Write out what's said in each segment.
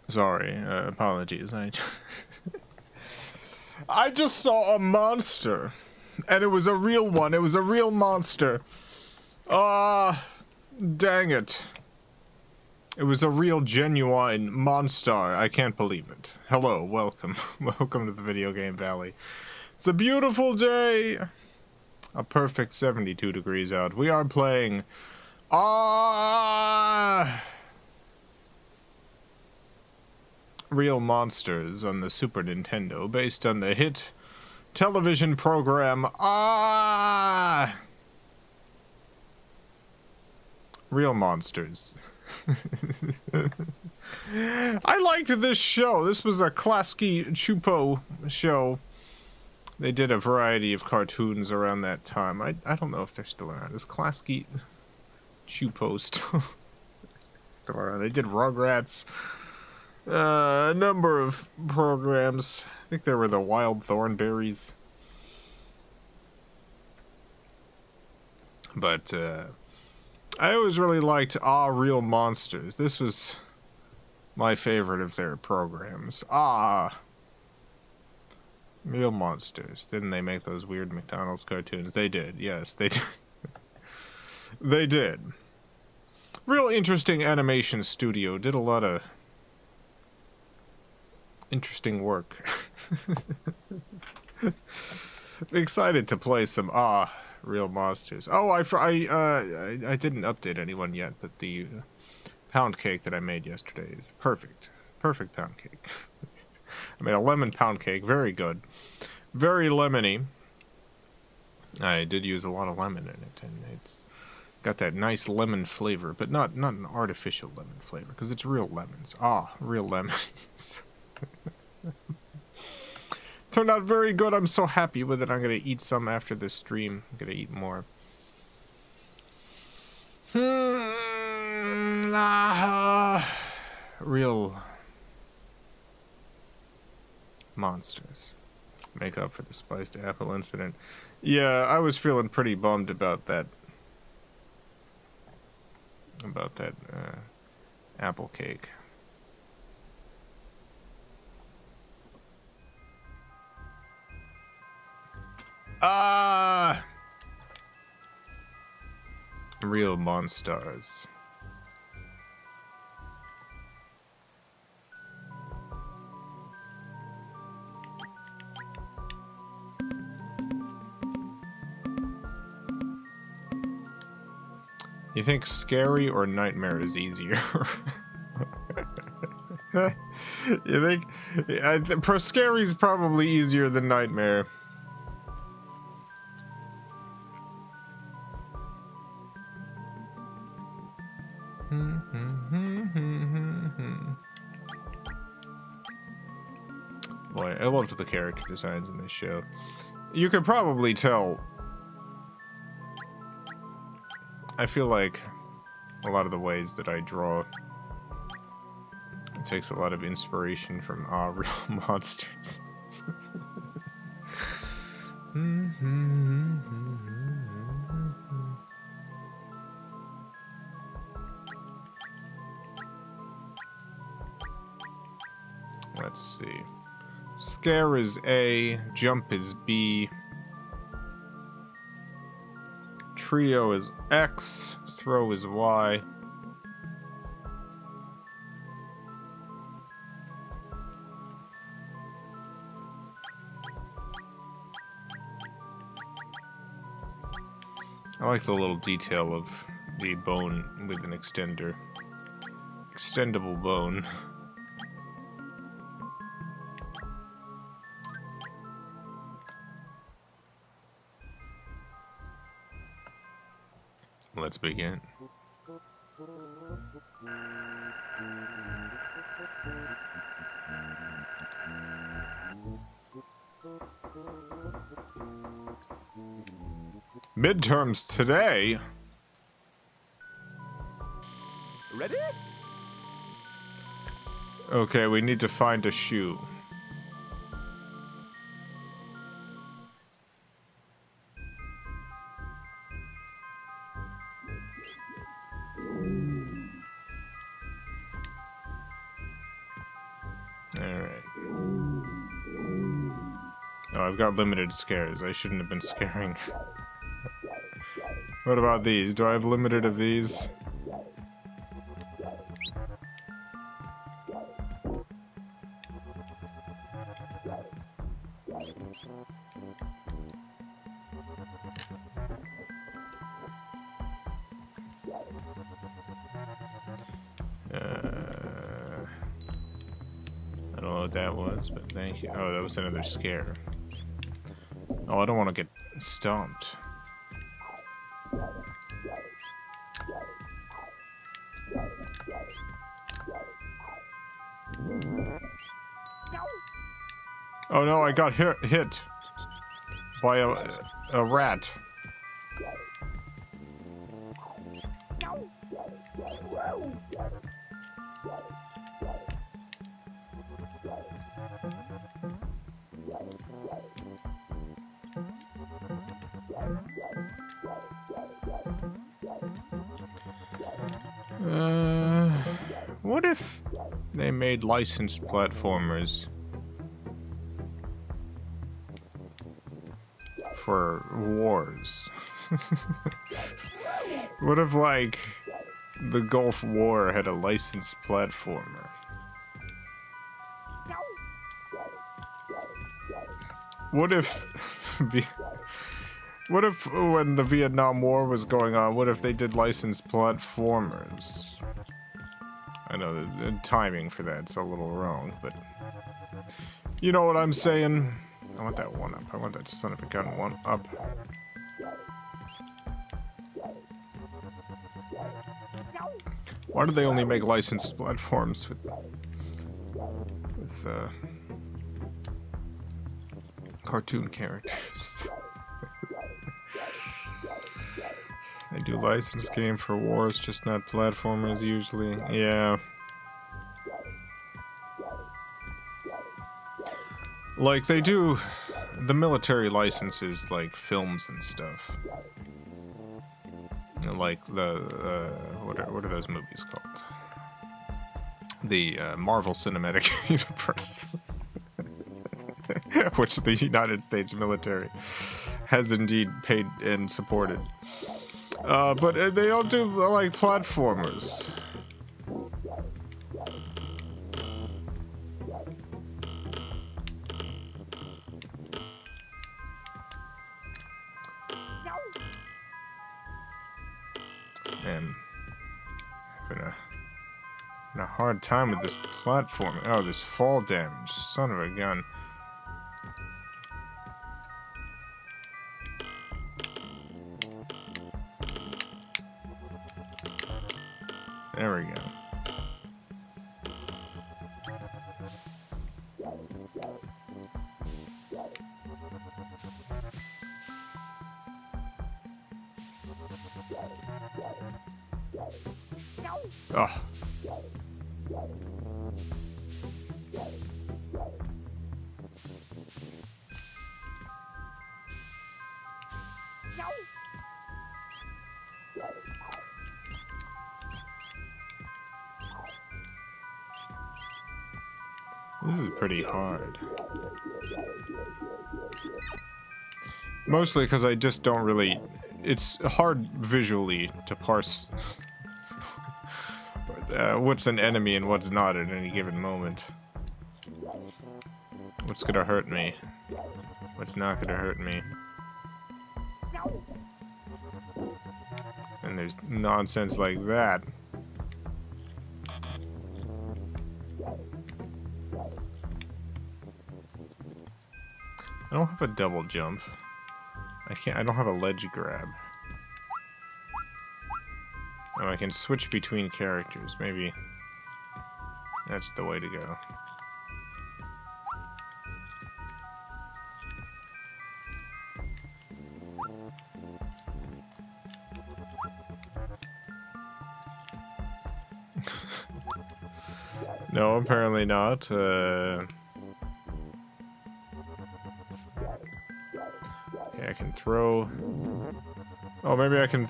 Sorry, apologies. I just saw a monster, and it was a real one. It was a real monster. Ah, dang it. It was a real, genuine monster. I can't believe it. Hello, welcome. Welcome to the Video Game Valley. It's a beautiful day. A perfect 72 degrees out. We are playing... Real Monsters on the Super Nintendo, based on the hit television program Real Monsters. I liked this show. This was a Klasky Chupo show. They did a variety of cartoons around that time. I don't know if they're still around. Is Klasky Chupo still around? They did Rugrats. A number of programs. I think there were the Wild Thornberries. But, I always really liked Real Monsters. This was my favorite of their programs. Real Monsters. Didn't they make those weird McDonald's cartoons? They did. Yes, they did. They did. Real interesting animation studio. Did a lot of interesting work. I'm excited to play some Real Monsters. Oh, I didn't update anyone yet, but the pound cake that I made yesterday is perfect. Perfect pound cake. I made a lemon pound cake, very good. Very lemony. I did use a lot of lemon in it, and it's got that nice lemon flavor, but not an artificial lemon flavor, because it's real lemons. Real lemons. Turned out very good. I'm so happy with it. I'm gonna eat some after this stream. I'm gonna eat more. Real Monsters. Make up for the spiced apple incident. Yeah, I was feeling pretty bummed about that. Apple cake. Real Monsters. You think scary or nightmare is easier? You think scary is probably easier than nightmare. Boy, I loved the character designs in this show. You could probably tell. I feel like a lot of the ways that I draw, it takes a lot of inspiration from Real Monsters. Let's see. Scare is A, jump is B, trio is X, throw is Y. I like the little detail of the bone with an extender. Extendable bone. Let's begin. Midterms today? Ready? Okay, we need to find a shoe. Alright. Oh, I've got limited scares. I shouldn't have been scaring. What about these? Do I have limited of these? I don't know what that was, but thank you. Oh, that was another scare. Oh, I don't want to get stomped. Oh no, I got hit by a rat. What if they made licensed platformers for wars? What if, like, the Gulf War had a licensed platformer? What if what if when the Vietnam War was going on, what if they did licensed platformers? I know the timing for that's a little wrong, but you know what I'm saying? I want that one up. I want that son of a gun one up. Why do they only make licensed platforms with cartoon characters? They do licensed game for wars, just not platformers usually. Yeah. Like they do the military licenses, like films and stuff. Like the what are those movies called? The Marvel Cinematic Universe, which the United States military has indeed paid and supported. But they all do like platformers. Man, having a hard time with this platform. Oh, this fall damage. Son of a gun. There we go. Oh. This is pretty hard. Mostly because I just don't really... It's hard visually to parse what's an enemy and what's not at any given moment. What's gonna hurt me? What's not gonna hurt me? And there's nonsense like that. I don't have a double jump. I don't have a ledge grab. Oh, I can switch between characters. Maybe that's the way to go. No, apparently not. Okay, I can throw... Oh, maybe I can...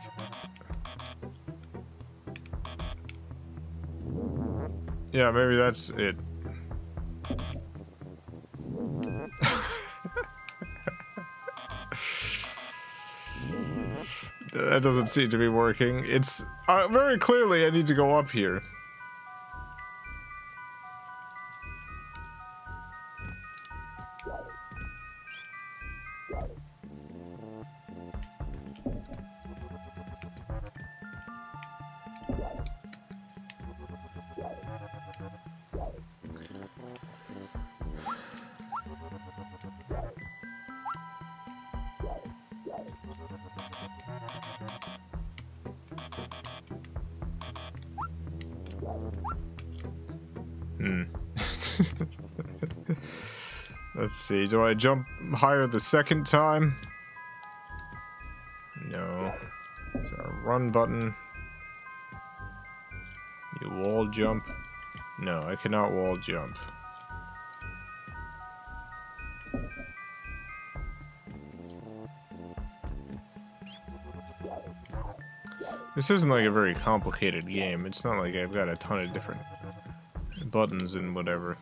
Yeah, maybe that's it. That doesn't seem to be working. It's very clearly I need to go up here. Let's see, do I jump higher the second time? No. Is there a run button? You wall jump? No, I cannot wall jump. This isn't like a very complicated game. It's not like I've got a ton of different buttons and whatever.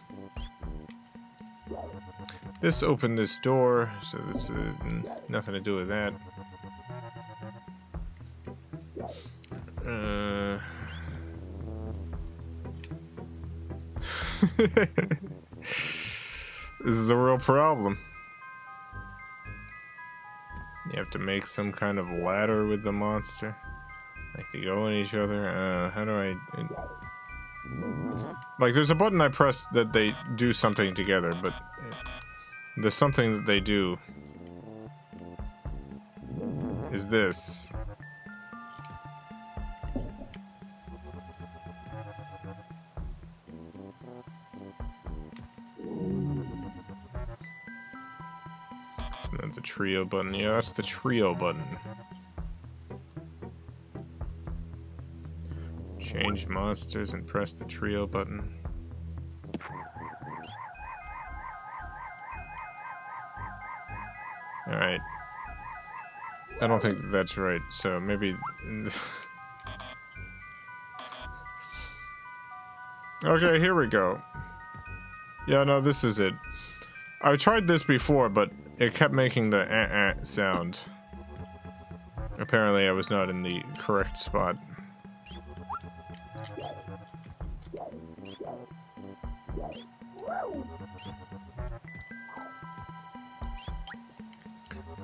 This opened this door, so this is nothing to do with that. This is a real problem. You have to make some kind of ladder with the monster. Like they go in each other. How do I... Like there's a button I press that they do something together, but there's something that they do is this. Isn't that the trio button? Yeah, that's the trio button. Change monsters and press the trio button. Alright. I don't think that's right, so maybe... Okay, here we go. Yeah, no, this is it. I tried this before, but it kept making the sound. Apparently I was not in the correct spot.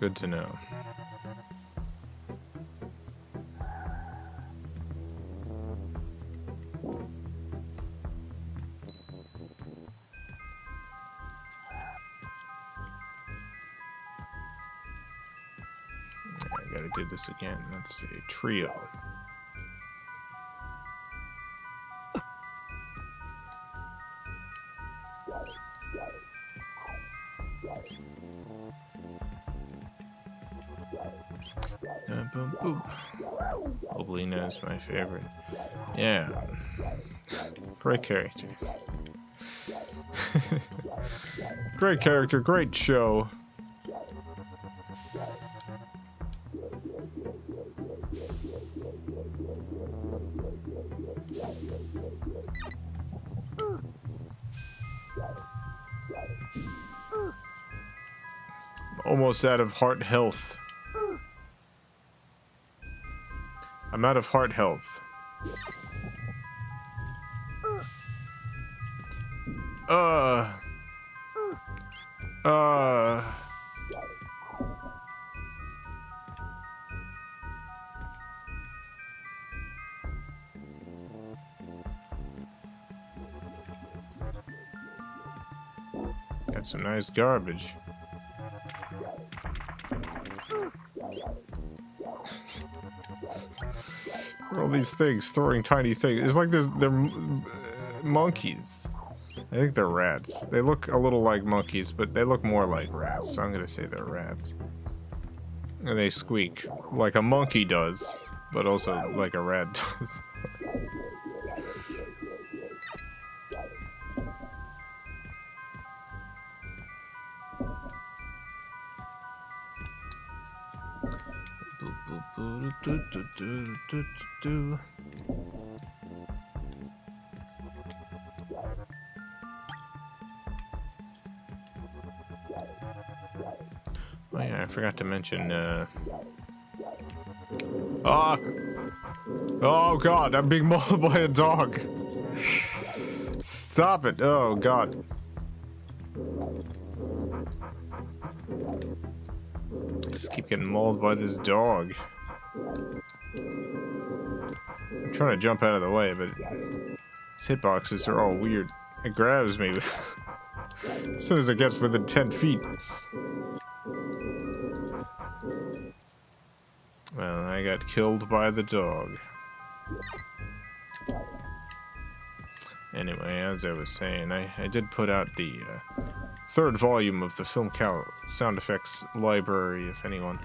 Good to know. I gotta do this again. Let's see. Trio. Boom, boom. Oblina is my favorite. Yeah. Great character. Great character, great show. Almost out of heart health. I'm out of heart health. Got some nice garbage. All these things throwing tiny things. It's like they're monkeys. I think they're rats. They look a little like monkeys, but they look more like rats. So I'm gonna say they're rats. And they squeak like a monkey does, but also like a rat does. Oh yeah, I forgot to mention Ah! Oh god, I'm being mauled by a dog. Stop it! Oh god. Just keep getting mauled by this dog. I'm trying to jump out of the way, but these hitboxes are all weird. It grabs me as soon as it gets within 10 feet. Well, I got killed by the dog. Anyway, as I was saying, I did put out the third volume of the FilmCow sound effects library. If anyone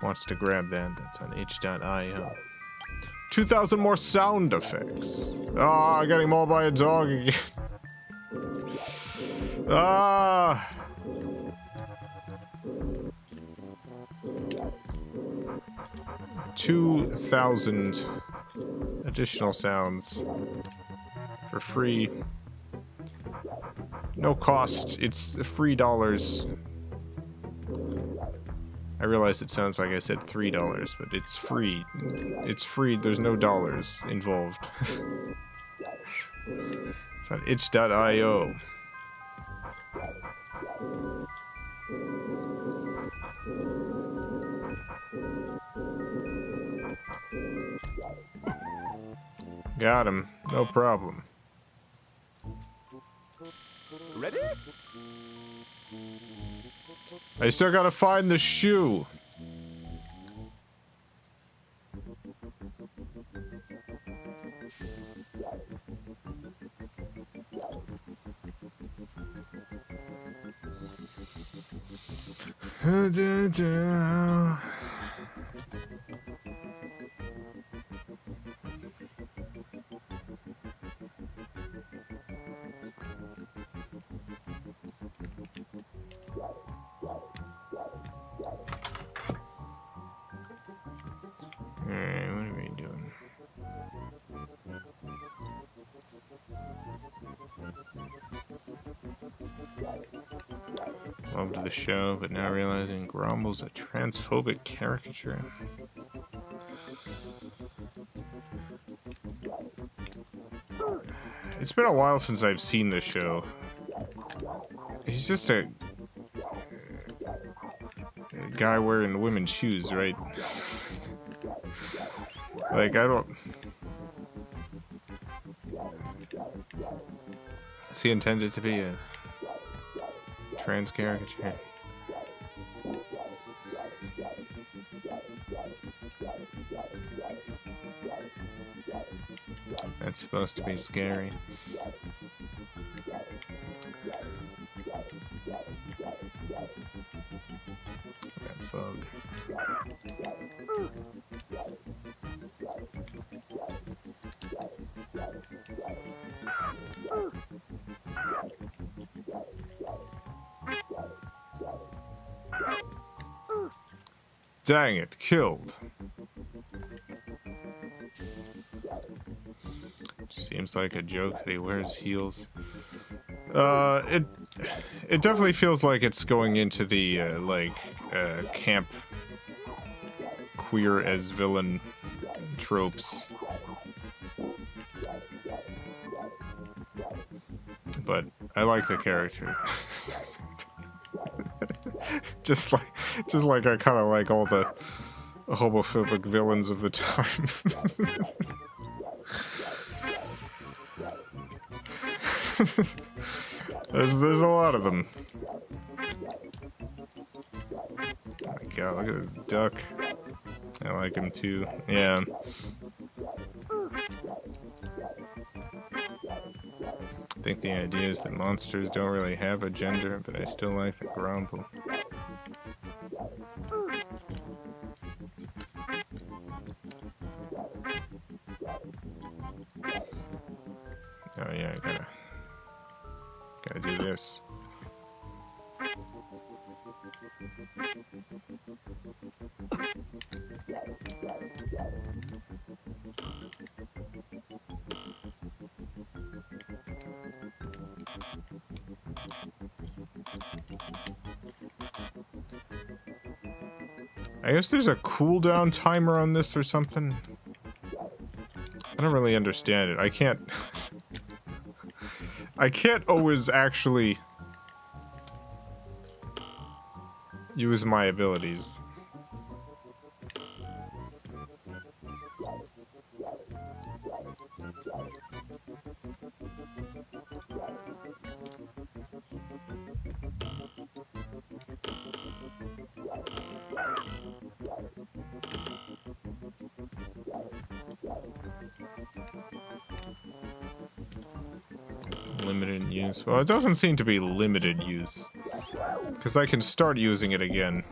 wants to grab that, that's on itch.io. 2,000 more sound effects. Ah, getting mauled by a dog again. Ah. 2,000 additional sounds for free. No cost. It's free dollars. I realize it sounds like I said $3, but it's free. It's free. There's no dollars involved. It's on itch.io. Got him. No problem. Ready? I still gotta find the shoe. Alright, what are we doing? Loved the show, but now realizing Gromble's a transphobic caricature. It's been a while since I've seen this show. He's just a guy wearing women's shoes, right? Like, I don't... Is he intended to be a trans caricature? That's supposed to be scary. That bug. Dang it, killed. Seems like a joke that he wears heels. It definitely feels like it's going into the camp queer as villain tropes. But I like the character. just like I kind of like all the homophobic villains of the time. There's a lot of them. Oh my god, look at this duck. I like him too. Yeah. I think the idea is that monsters don't really have a gender, but I still like the Grumble. Oh yeah, I gotta do this. I guess there's a cooldown timer on this or something. I don't really understand it. I can't always actually use my abilities. Limited use. Well, it doesn't seem to be limited use. Because I can start using it again.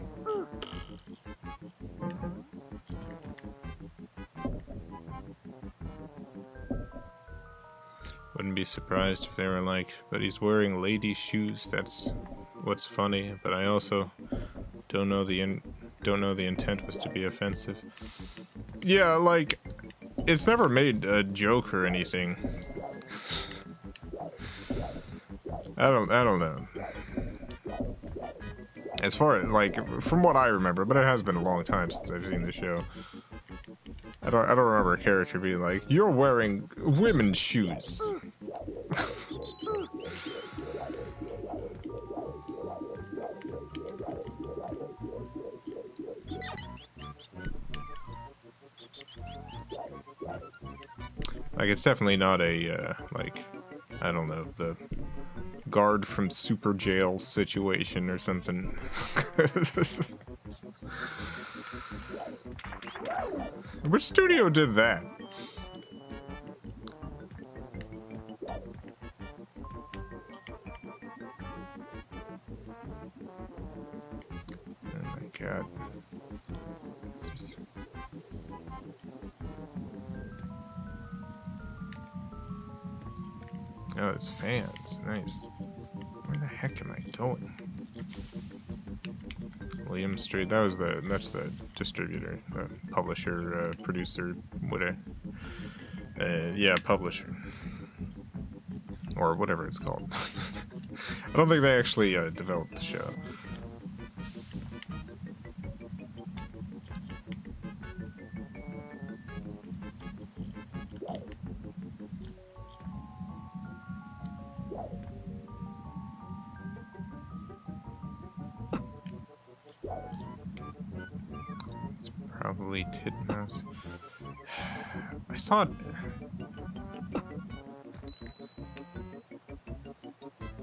Wouldn't be surprised if they were like, but he's wearing lady shoes. That's what's funny. But I also don't know the intent was to be offensive. Yeah, like, it's never made a joke or anything. I don't know. As far as, like, from what I remember, but it has been a long time since I've seen the show. I don't remember a character being like, "You're wearing women's shoes." Like, it's definitely not a, like, I don't know, the guard from Super Jail situation or something. Which studio did that? Oh my god. Oh, it's fans. Nice. Where the heck am I going? William Street. That's the distributor, publisher, producer, whatever. Yeah, publisher. Or whatever it's called. I don't think they actually developed the show. Probably Titmouse. I thought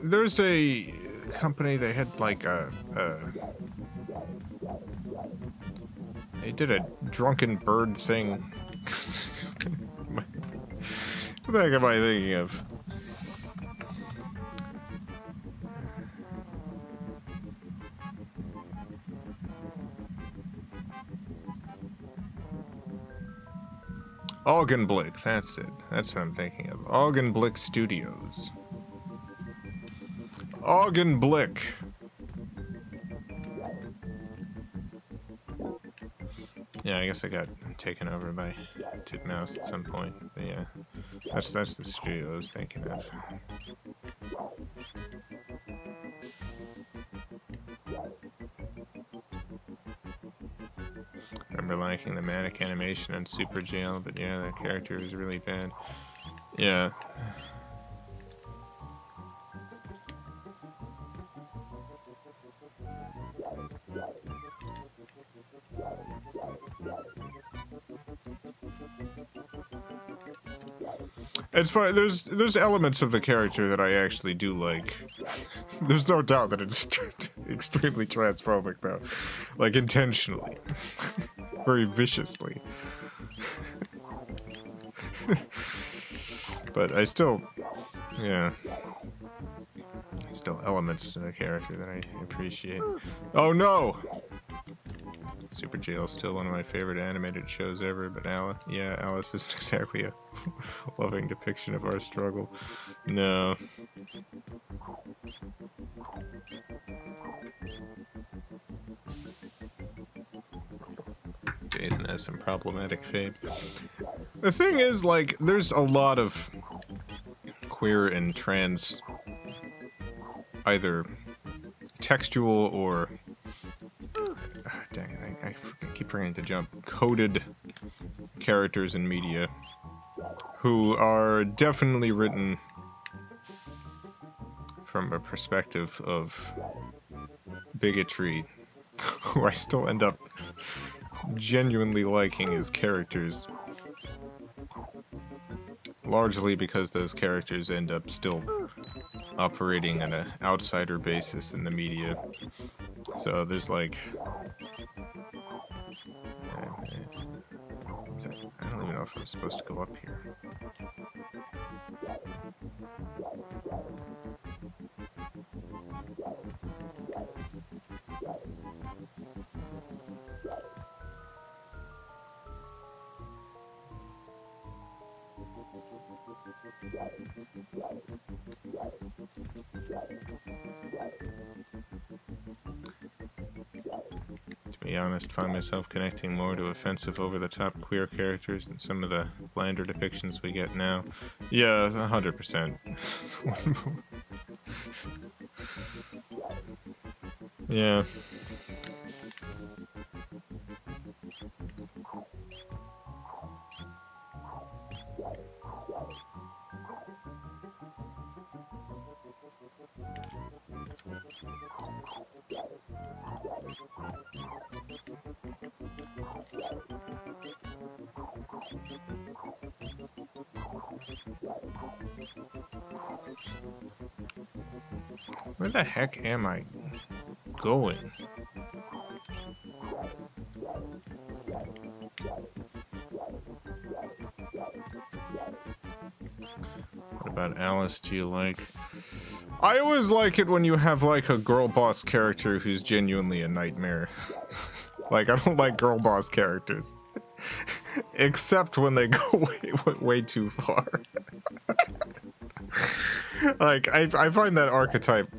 there's a company, they had like they did a drunken bird thing. What the heck am I thinking of? Augenblick, that's it. That's what I'm thinking of. Augenblick Studios. Augenblick. Yeah, I guess I got taken over by Titmouse at some point. But yeah, that's the studio I was thinking of. I remember liking the manic animation on Super Jail, but yeah, that character was really bad. Yeah. It's funny, there's elements of the character that I actually do like. There's no doubt that it's extremely transphobic, though. Like, intentionally. Very viciously. But I still... yeah. Still elements to the character that I appreciate. Oh no! Super Jail is still one of my favorite animated shows ever, but Alice isn't exactly a loving depiction of our struggle. No. Jason has some problematic faves. The thing is, like, there's a lot of queer and trans, either textual or... dang it, I keep forgetting to jump, coded characters in media who are definitely written from a perspective of bigotry, who I still end up genuinely liking as characters, largely because those characters end up still operating on an outsider basis in the media. So there's like... I don't even know if I was supposed to go up here. To be honest, find myself connecting more to offensive, over-the-top queer characters than some of the blander depictions we get now. Yeah, 100%. Yeah. Where the heck am I going? What about Alice do you like? I always like it when you have like a girl boss character who's genuinely a nightmare. Like, I don't like girl boss characters. Except when they go way too far. Like, I find that archetype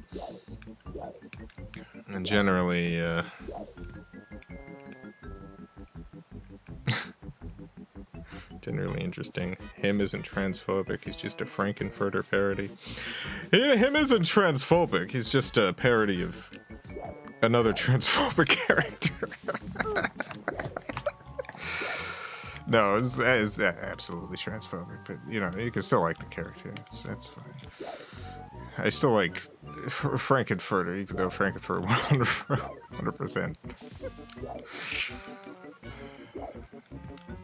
generally, generally interesting. Him isn't transphobic, he's just a Frankenfurter parody. Him isn't transphobic, he's just a parody of another transphobic character. No, it's absolutely transphobic, but, you know, you can still like the character. That's fine. I still like Frankenfurter, even though Frankenfurter 100%.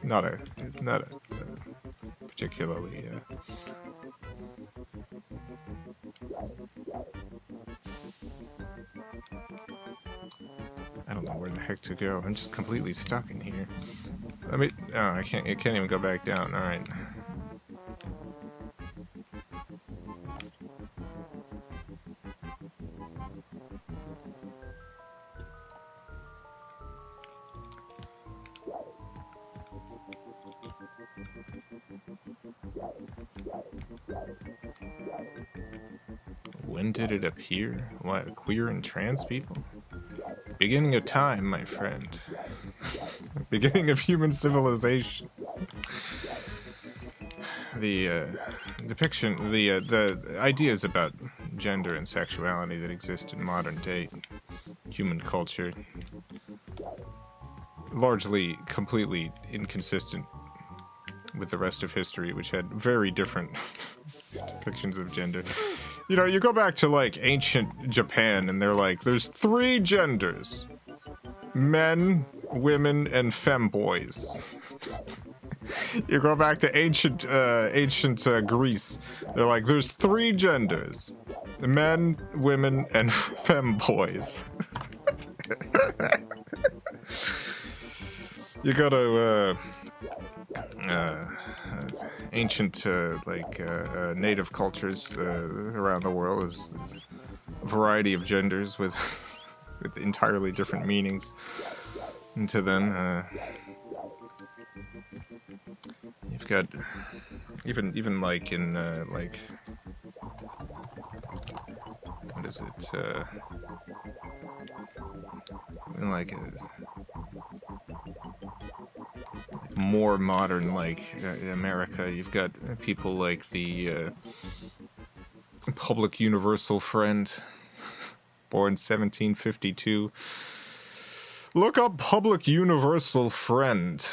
Not a particularly, I don't know where the heck to go. I'm just completely stuck in here. I mean, oh, I can't even go back down. All right. When did it appear? What, queer and trans people? Beginning of time, my friend. Beginning of human civilization. The depiction, the ideas about gender and sexuality that exist in modern day human culture, largely completely inconsistent with the rest of history, which had very different depictions of gender. You know, you go back to, like, ancient Japan, and they're like, there's 3 genders. Men, women, and femboys. You go back to ancient Greece, they're like, there's 3 genders. Men, women, and femboys. You go to, ancient, native cultures around the world. There's a variety of genders with entirely different meanings to them. You've got even like in like, what is it? In like more modern, like America, you've got people like the Public Universal Friend, born 1752, Look up public universal friend.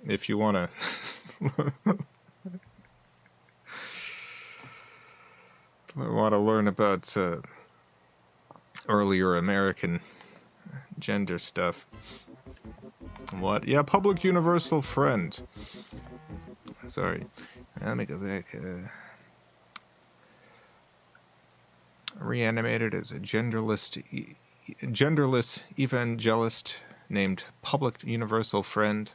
If you want to... want to learn about earlier American gender stuff. What? Yeah, public universal friend. Sorry. Let me go back. Reanimated as a genderless evangelist named Public Universal Friend.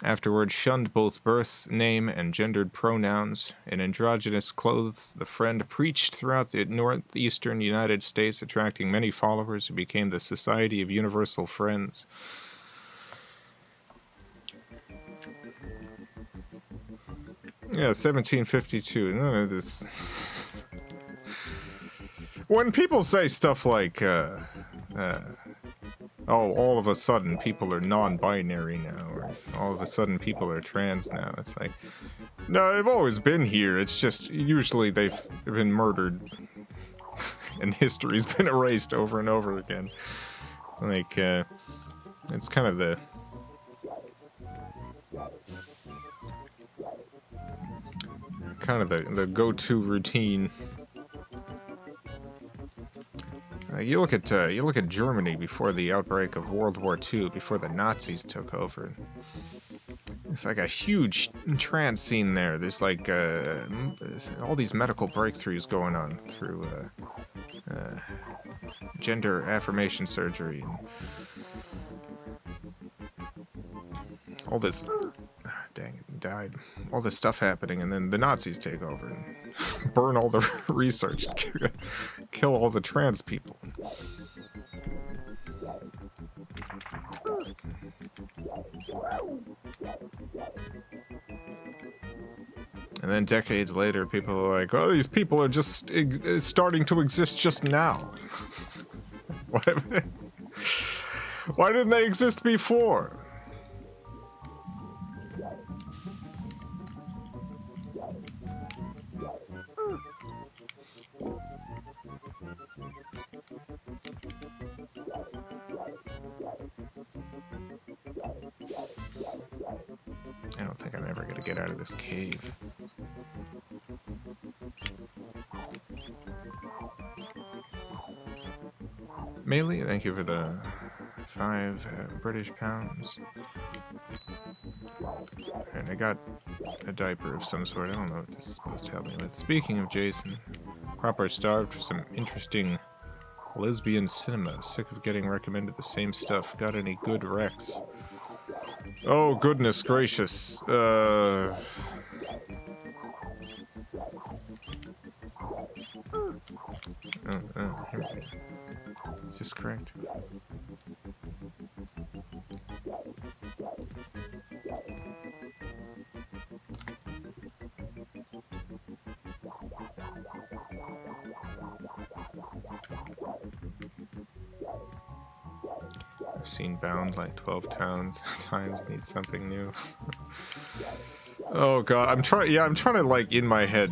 Afterwards shunned both birth, name, and gendered pronouns. In androgynous clothes, the friend preached throughout the northeastern United States, attracting many followers who became the Society of Universal Friends. Yeah, 1752. None of this... When people say stuff like, oh, all of a sudden people are non-binary now, or all of a sudden people are trans now, it's like, no, they've always been here, it's just, usually they've been murdered, and history's been erased over and over again. Like, it's kind of the... the go-to routine. You look at Germany before the outbreak of World War II, before the Nazis took over. It's like a huge trans scene there. There's like all these medical breakthroughs going on through gender affirmation surgery and all this. Dang it, died. All this stuff happening, and then the Nazis take over and burn all the research, kill all the trans people. And then decades later, people are like, oh, these people are just starting to exist just now. Why didn't they exist before? I don't think I'm ever going to get out of this cave. Melee, thank you for the 5 British pounds. And I got a diaper of some sort. I don't know what this is supposed to help me with. Speaking of Jason, proper starved for some interesting lesbian cinema. Sick of getting recommended the same stuff. Got any good recs? Oh, goodness gracious. Here we go. Is this correct? I've seen Bound like 12 times, need something new. Oh god, I'm trying to like in my head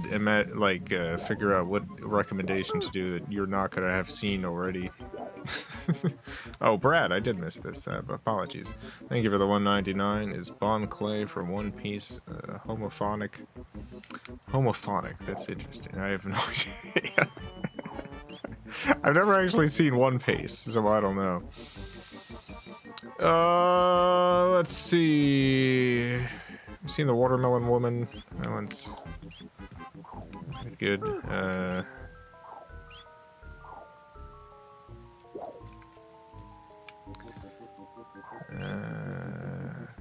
figure out what recommendation to do that you're not gonna have seen already. Oh, Brad, I did miss this, apologies. Thank you for the 199. Is Bon Clay from One Piece homophonic? Homophonic, that's interesting. I have no idea. I've never actually seen One Piece, so I don't know. Let's see. I've seen The Watermelon Woman. That one's good.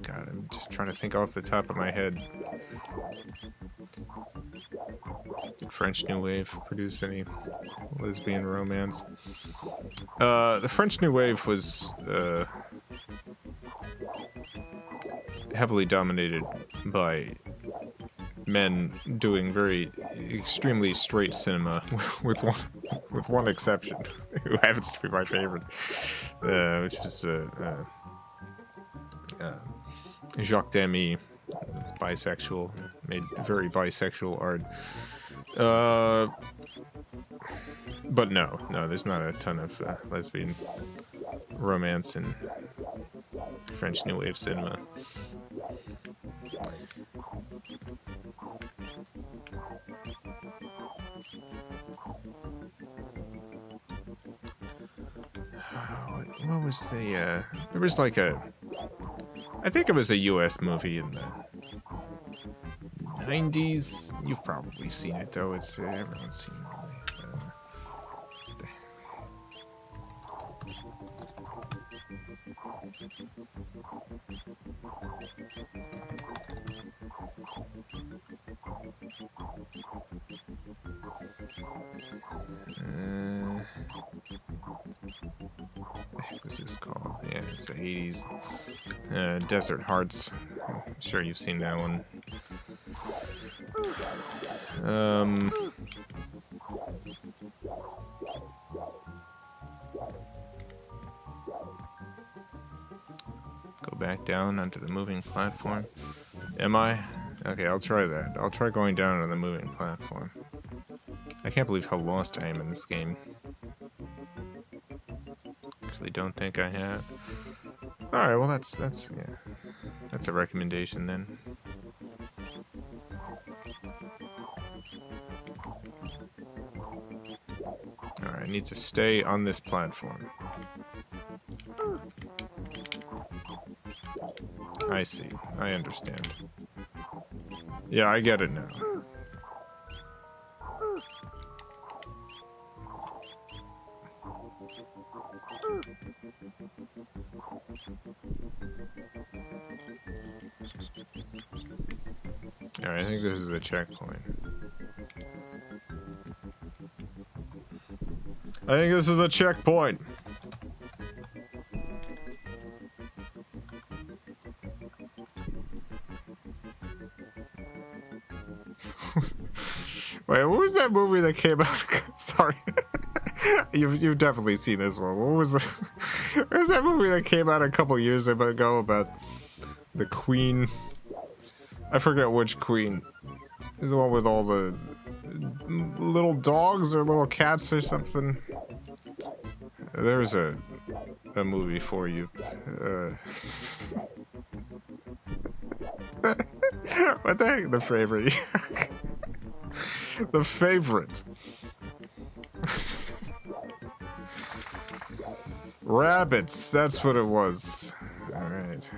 God, I'm just trying to think off the top of my head. Did French New Wave produce any lesbian romance? The French New Wave was heavily dominated by men doing very extremely straight cinema, with one exception, who happens to be my favorite, which is Jacques Demy. Bisexual, made very bisexual art. But no, there's not a ton of lesbian romance in French New Wave cinema. What was the, there was like a, I think it was a US movie in the 90s. You've probably seen it though, it's, everyone's seen it. What's this called? Yeah, it's the 80s. Desert Hearts. I'm sure you've seen that one. Go back down onto the moving platform. Am I? Okay, I'll try that. I'll try going down on the moving platform. I can't believe how lost I am in this game. Actually, don't think I have. Alright, well that's yeah. That's a recommendation then. Alright, I need to stay on this platform. I see. I understand. Yeah, I get it now. Alright, I think this is a checkpoint. I think this is a checkpoint. Wait, what was that movie that came out? Sorry. You've definitely seen this one. What was the... Where's that movie that came out a couple years ago about the queen? I forget which queen. Is the one with all the little dogs or little cats or something? There's a movie for you. What the heck? The favorite. The favorite. Rabbits, that's what it was. Alright.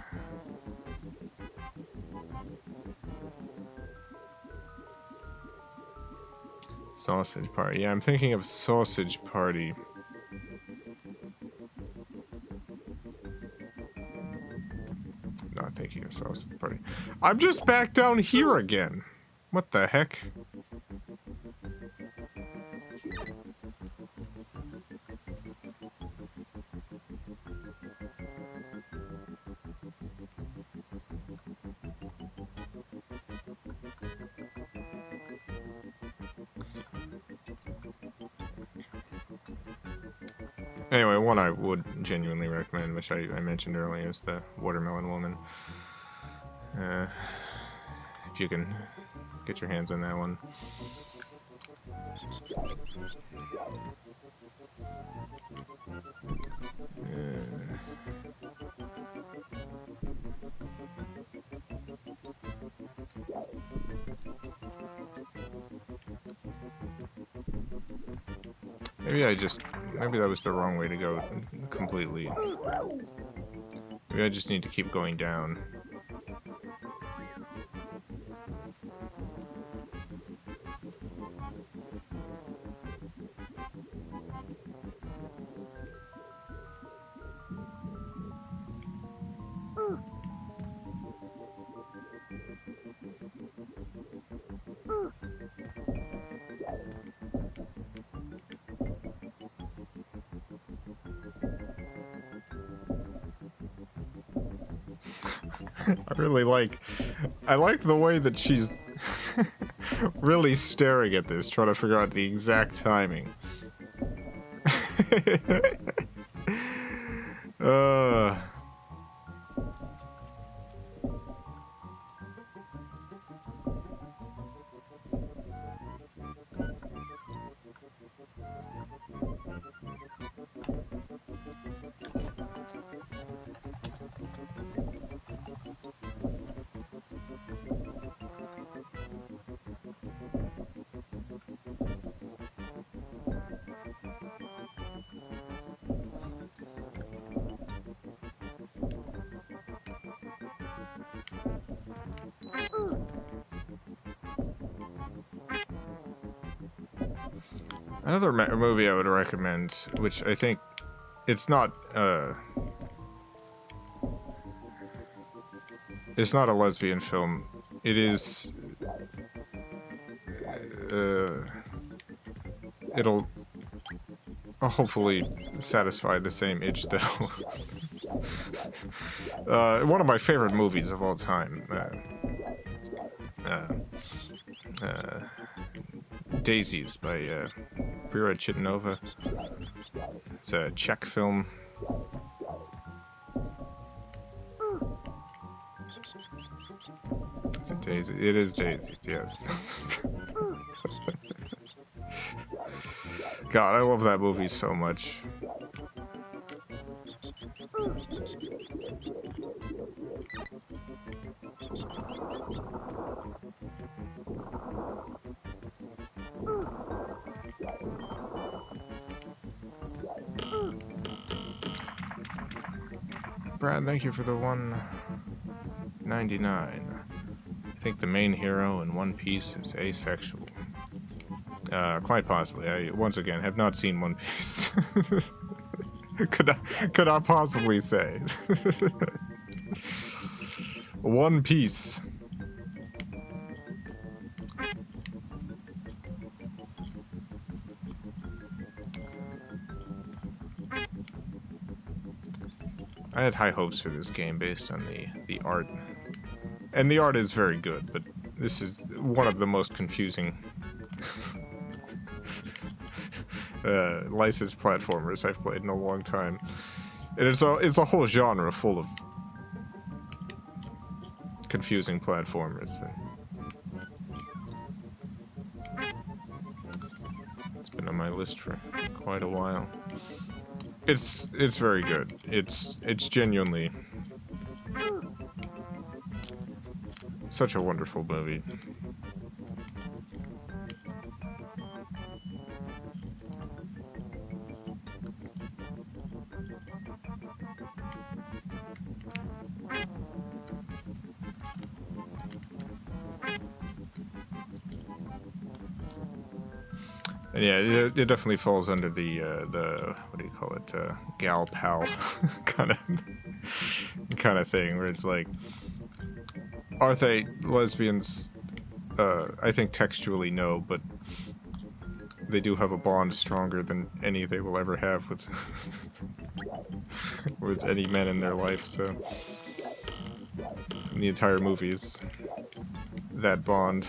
Sausage Party. Yeah, I'm thinking of Sausage Party. Not thinking of Sausage Party. I'm just back down here again. What the heck? Anyway, one I would genuinely recommend, which I mentioned earlier, is the Watermelon Woman. If you can get your hands on that one. Maybe that was the wrong way to go completely. Maybe I just need to keep going down. I like the way that she's really staring at this, trying to figure out the exact timing. Another movie I would recommend, which I think it's not a lesbian film. It is it'll hopefully satisfy the same itch though. One of my favorite movies of all time. Daisies by Vera Chitnova. It's a Czech film. Is it Daisies? It is Daisies, yes. God, I love that movie so much. Brad, thank you for the $1.99. I think the main hero in One Piece is asexual. Quite possibly. I, once again, have not seen One Piece. could I possibly say? One Piece. I had high hopes for this game based on the art. And the art is very good, but this is one of the most confusing licensed platformers I've played in a long time. And it's a whole genre full of confusing platformers. It's been on my list for quite a while. It's very good. It's genuinely such a wonderful movie. And yeah, it definitely falls under the what do you call it, gal pal kind of thing, where it's like, are they lesbians? I think textually no, but they do have a bond stronger than any they will ever have with with any men in their life. So the entire movie is that bond.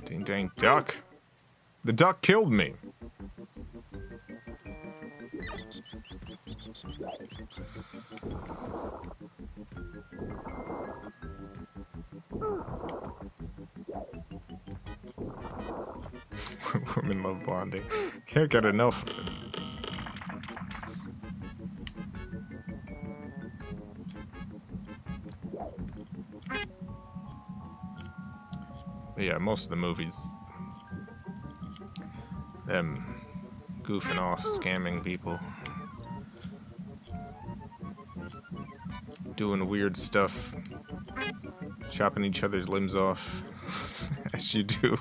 Ding dang duck. The duck killed me. Women love bonding. Can't get enough of it. But yeah, most of the movies, them goofing off, scamming people, doing weird stuff, chopping each other's limbs off, as you do.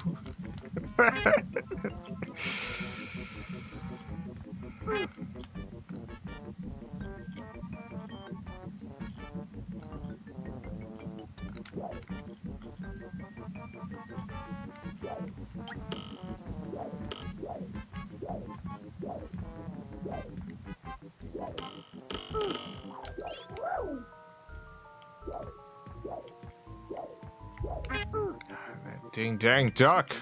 That ding dang duck.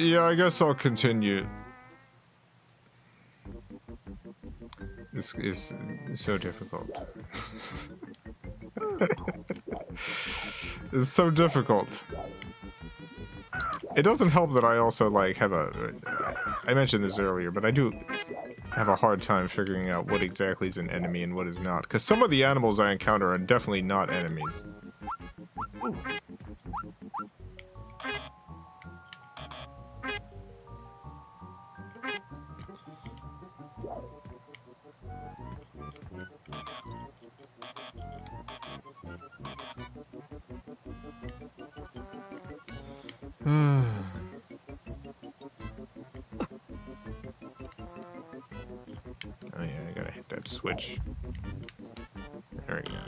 Yeah, I guess I'll continue. is so difficult. It's so difficult. It doesn't help that I also like have I mentioned this earlier, but I do have a hard time figuring out what exactly is an enemy and what is not, because some of the animals I encounter are definitely not enemies. Oh yeah, I gotta hit that switch. There we go.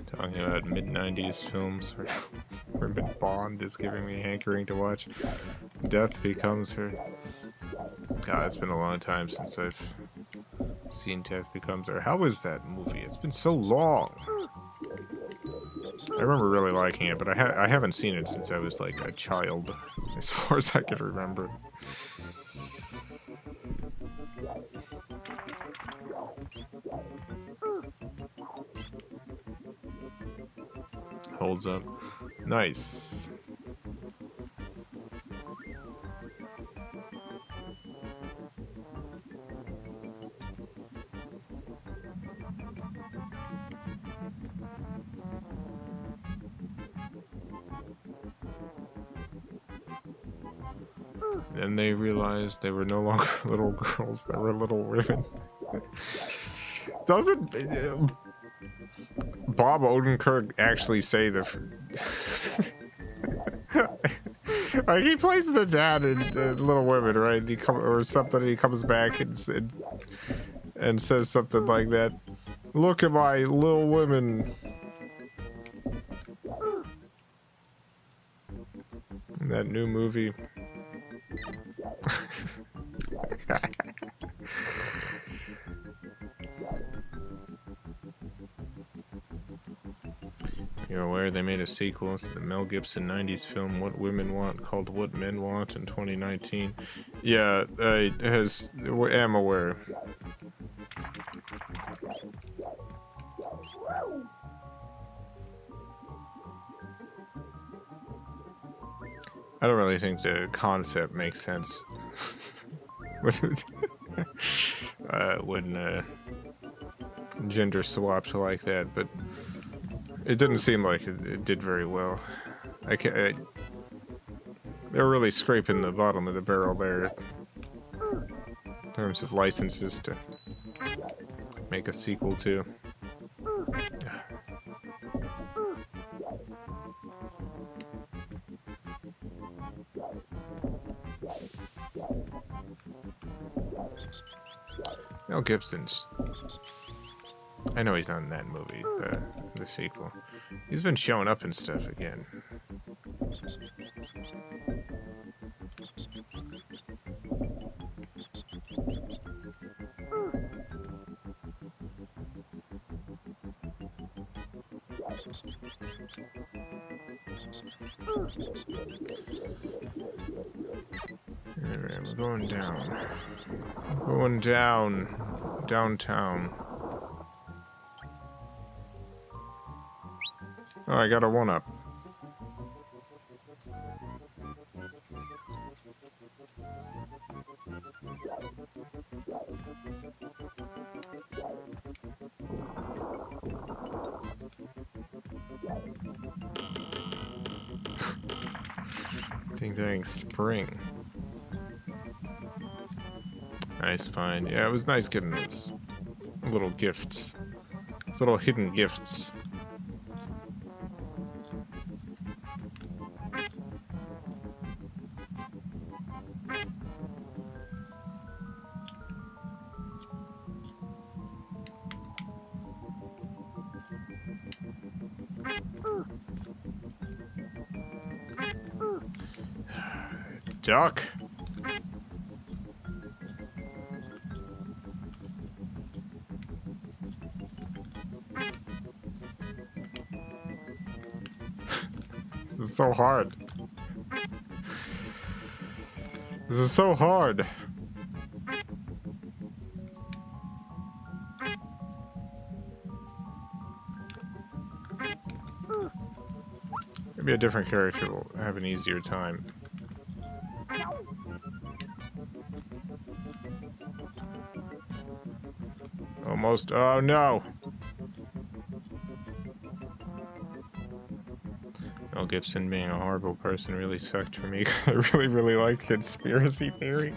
Talking about mid-90s films where Bond is giving me hankering to watch. Death Becomes Her. God, it's been a long time since I've seen Death Becomes Her. How is that movie? It's been so long. I remember really liking it, but I haven't seen it since I was like a child, as far as I can remember. Holds up. Nice. And they realized they were no longer little girls, they were little women. Doesn't Bob Odenkirk actually say the... like, he plays the dad in Little Women, right? Or something, and he comes back and says something like that. Look at my Little Women. That new movie. You're aware they made a sequel to the Mel Gibson 90s film What Women Want called What Men Want in 2019? Yeah, I am aware. I don't really think the concept makes sense. When gender swapped like that, but it didn't seem like it did very well. They're really scraping the bottom of the barrel there in terms of licenses to make a sequel to. Mel Gibson's... I know he's not in that movie, the sequel. He's been showing up and stuff again. Alright, we're going down. Going down. Downtown. Oh, I got a 1-up. Ding spring. Nice find. Yeah, it was nice getting those little gifts. Those little hidden gifts. Duck. This is so hard. This is so hard. Maybe a different character will have an easier time. Almost. Oh no! Mel Gibson being a horrible person really sucked for me. I really like conspiracy theory.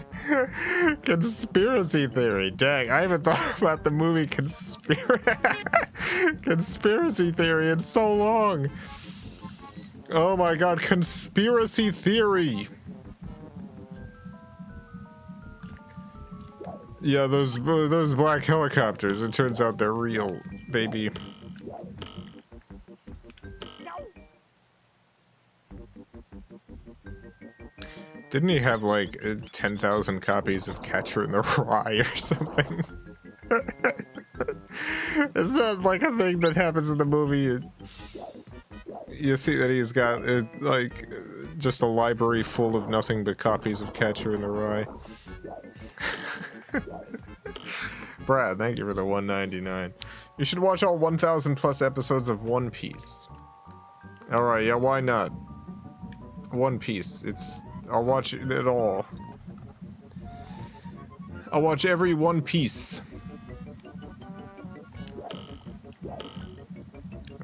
Conspiracy theory. Dang, I haven't thought about the movie Conspiracy Theory in so long. Oh my god, conspiracy theory. Yeah, those black helicopters. It turns out they're real, baby. Didn't he have like 10,000 copies of Catcher in the Rye or something? Is that like a thing that happens in the movie? You see that he's got like just a library full of nothing but copies of Catcher in the Rye. Brad, thank you for the $1.99. You should watch all 1,000 plus episodes of One Piece. Alright, yeah, why not? One Piece, I'll watch it all. I'll watch every One Piece.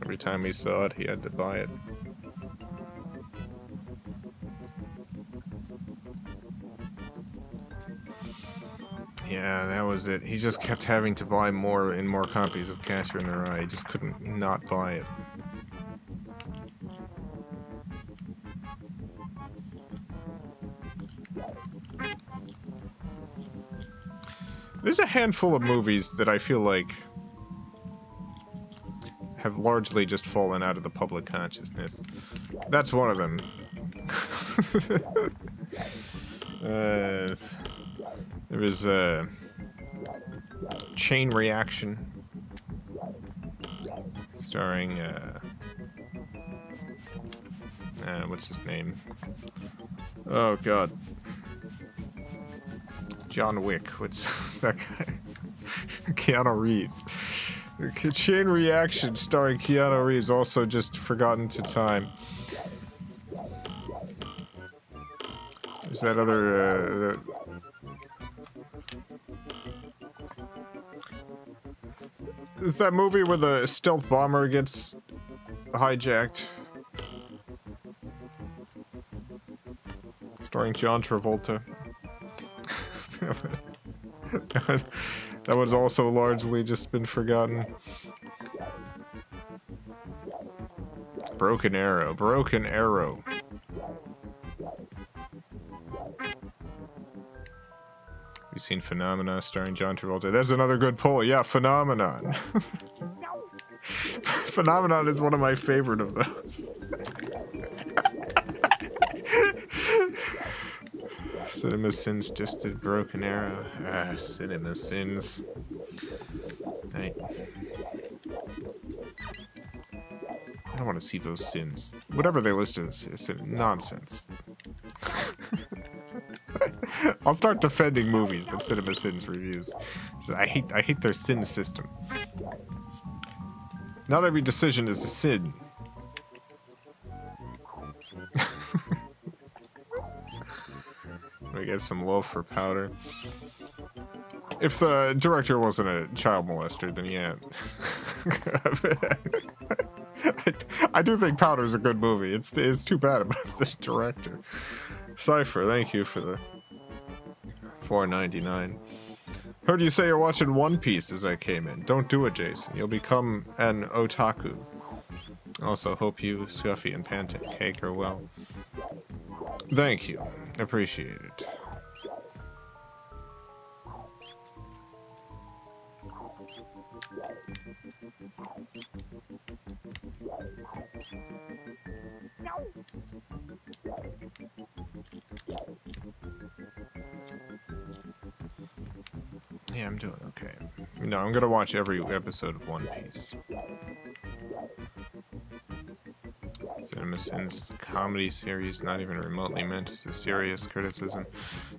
Every time he saw it, he had to buy it. Yeah, that was it. He just kept having to buy more and more copies of Catcher in the Rye. He just couldn't not buy it. There's a handful of movies that I feel like have largely just fallen out of the public consciousness. That's one of them. There was a Chain Reaction starring what's his name? Oh god. John Wick. What's that guy? Keanu Reeves. Chain Reaction starring Keanu Reeves, also just forgotten to time. There's that other is that movie where the stealth bomber gets hijacked? Starring John Travolta. That one's also largely just been forgotten. Broken Arrow. Broken Arrow. You've seen Phenomena starring John Travolta. There's another good pull. Yeah, Phenomenon. Phenomenon is one of my favorite of those. Cinema Sins just did Broken Arrow. Ah, Cinema Sins. I don't want to see those sins. Whatever they list as nonsense. I'll start defending movies that Cinema Sins reviews. I hate their sin system. Not every decision is a sin. We get some loaf for powder. If the director wasn't a child molester, then yeah. I do think Powder's a good movie. It's too bad about the director. Cypher, thank you for the $4.99. Heard you say you're watching One Piece as I came in. Don't do it, Jason. You'll become an otaku. Also, hope you, Scuffy, and Pancake are well. Thank you. Appreciate it. Yeah, I'm doing okay. No, I'm gonna watch every episode of One Piece. CinemaSins comedy series, not even remotely meant as a serious criticism.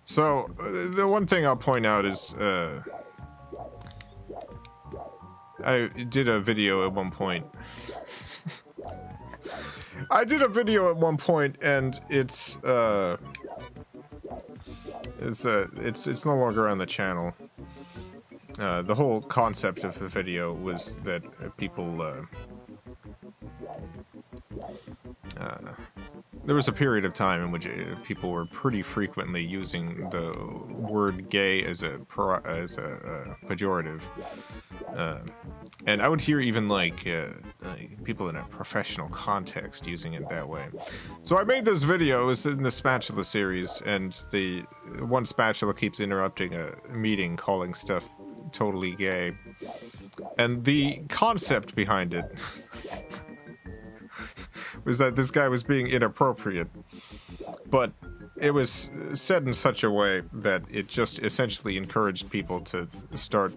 So, the one thing I'll point out is, I did a video at one point. And it's no longer on the channel. The whole concept of the video was that people, there was a period of time in which people were pretty frequently using the word gay as a pejorative. And I would hear even like people in a professional context using it that way. So I made this video. It was in the spatula series, and the one spatula keeps interrupting a meeting, calling stuff totally gay. And the concept behind it was that this guy was being inappropriate, but it was said in such a way that it just essentially encouraged people to start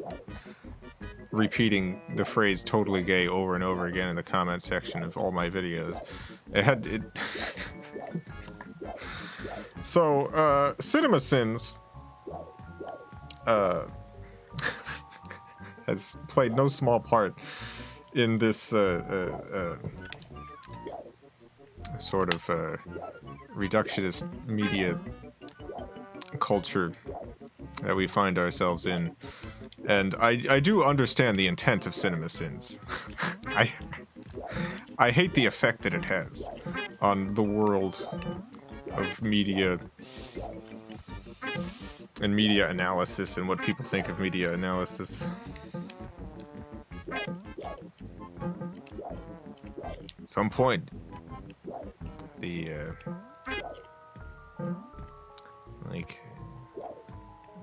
repeating the phrase totally gay over and over again in the comment section of all my videos. So, CinemaSins has played no small part in this sort of reductionist media culture that we find ourselves in. And I do understand the intent of CinemaSins. I hate the effect that it has on the world of media and media analysis and what people think of media analysis. At some point, the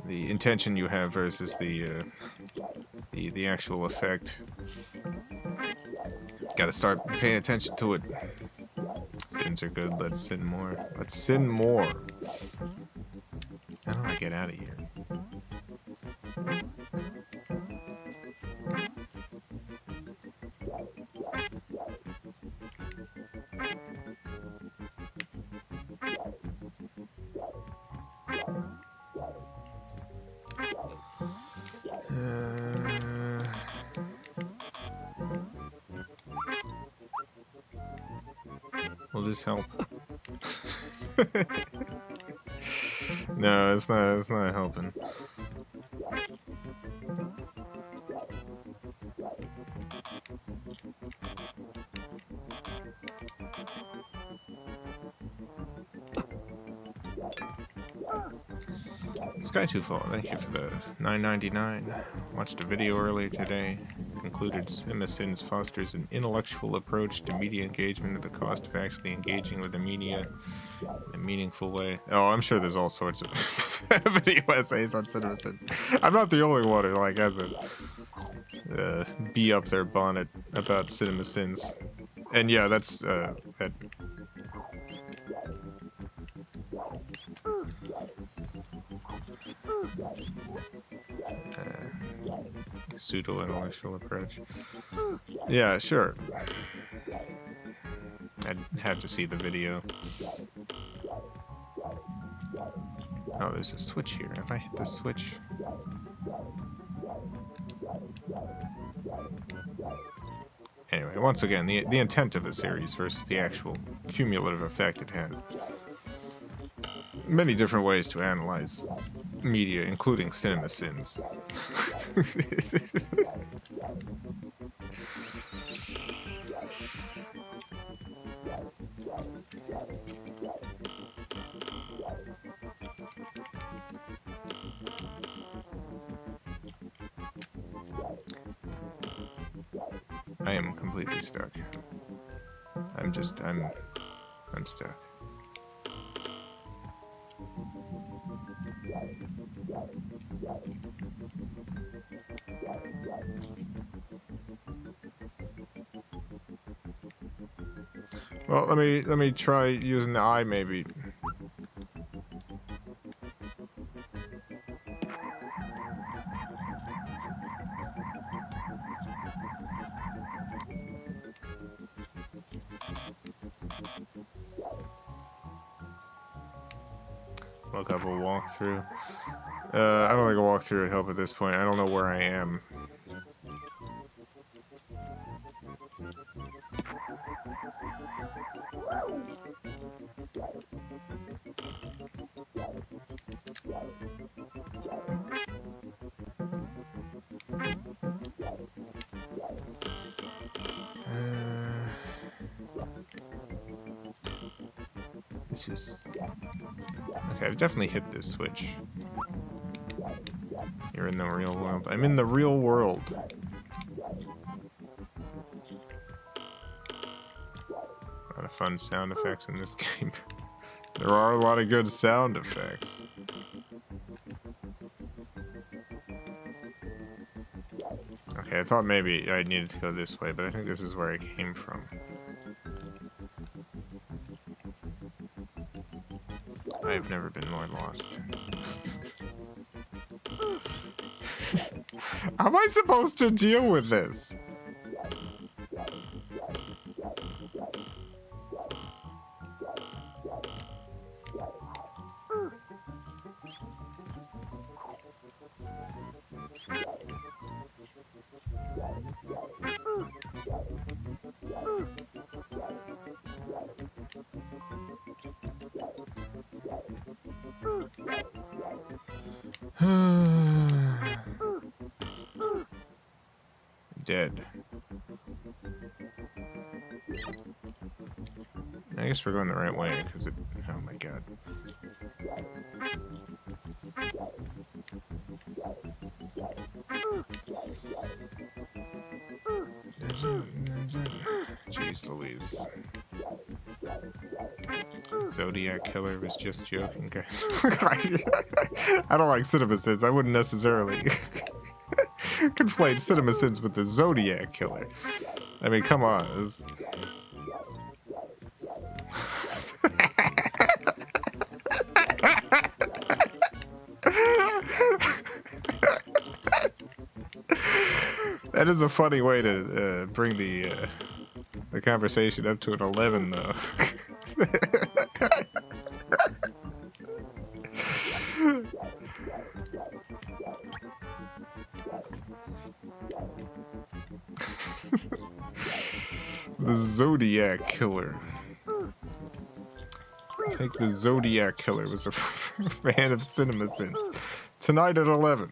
the intention you have versus the actual effect. Gotta start paying attention to it. Sins are good, let's sin more. Let's sin more. How do I get out of here? Will this help? No, it's not helping. Sky2Fall, thank you for the $9.99. Watched a video earlier today. Concluded CinemaSins fosters an intellectual approach to media engagement at the cost of actually engaging with the media in a meaningful way. Oh, I'm sure there's all sorts of video essays on CinemaSins. I'm not the only one who like has a bee up their bonnet about CinemaSins. And yeah, that's that. Pseudo-intellectual approach. Yeah, sure. I'd have to see the video. Oh, there's a switch here. If I hit the switch... Anyway, once again, the intent of a series versus the actual cumulative effect it has. Many different ways to analyze media, including CinemaSins. I am completely stuck. I'm stuck. Well, let me try using the eye, maybe. Look up a walkthrough. I don't think a walkthrough would help at this point. I don't know where I am. This is... Okay, I've definitely hit this switch. You're in the real world. I'm in the real world. A lot of fun sound effects in this game. There are a lot of good sound effects. Okay, I thought maybe I needed to go this way, but I think this is where I came from. I've never been more lost. How am I supposed to deal with this? Dead. I guess we're going the right way because it. Oh my god. Jeez Louise. Zodiac Killer was just joking, guys. I don't like CinemaSins. I wouldn't necessarily conflate CinemaSins with the Zodiac Killer. I mean, come on. That is a funny way to bring the conversation up to an 11, though. The Zodiac Killer. I think the Zodiac Killer was a fan of CinemaSins. Tonight at 11.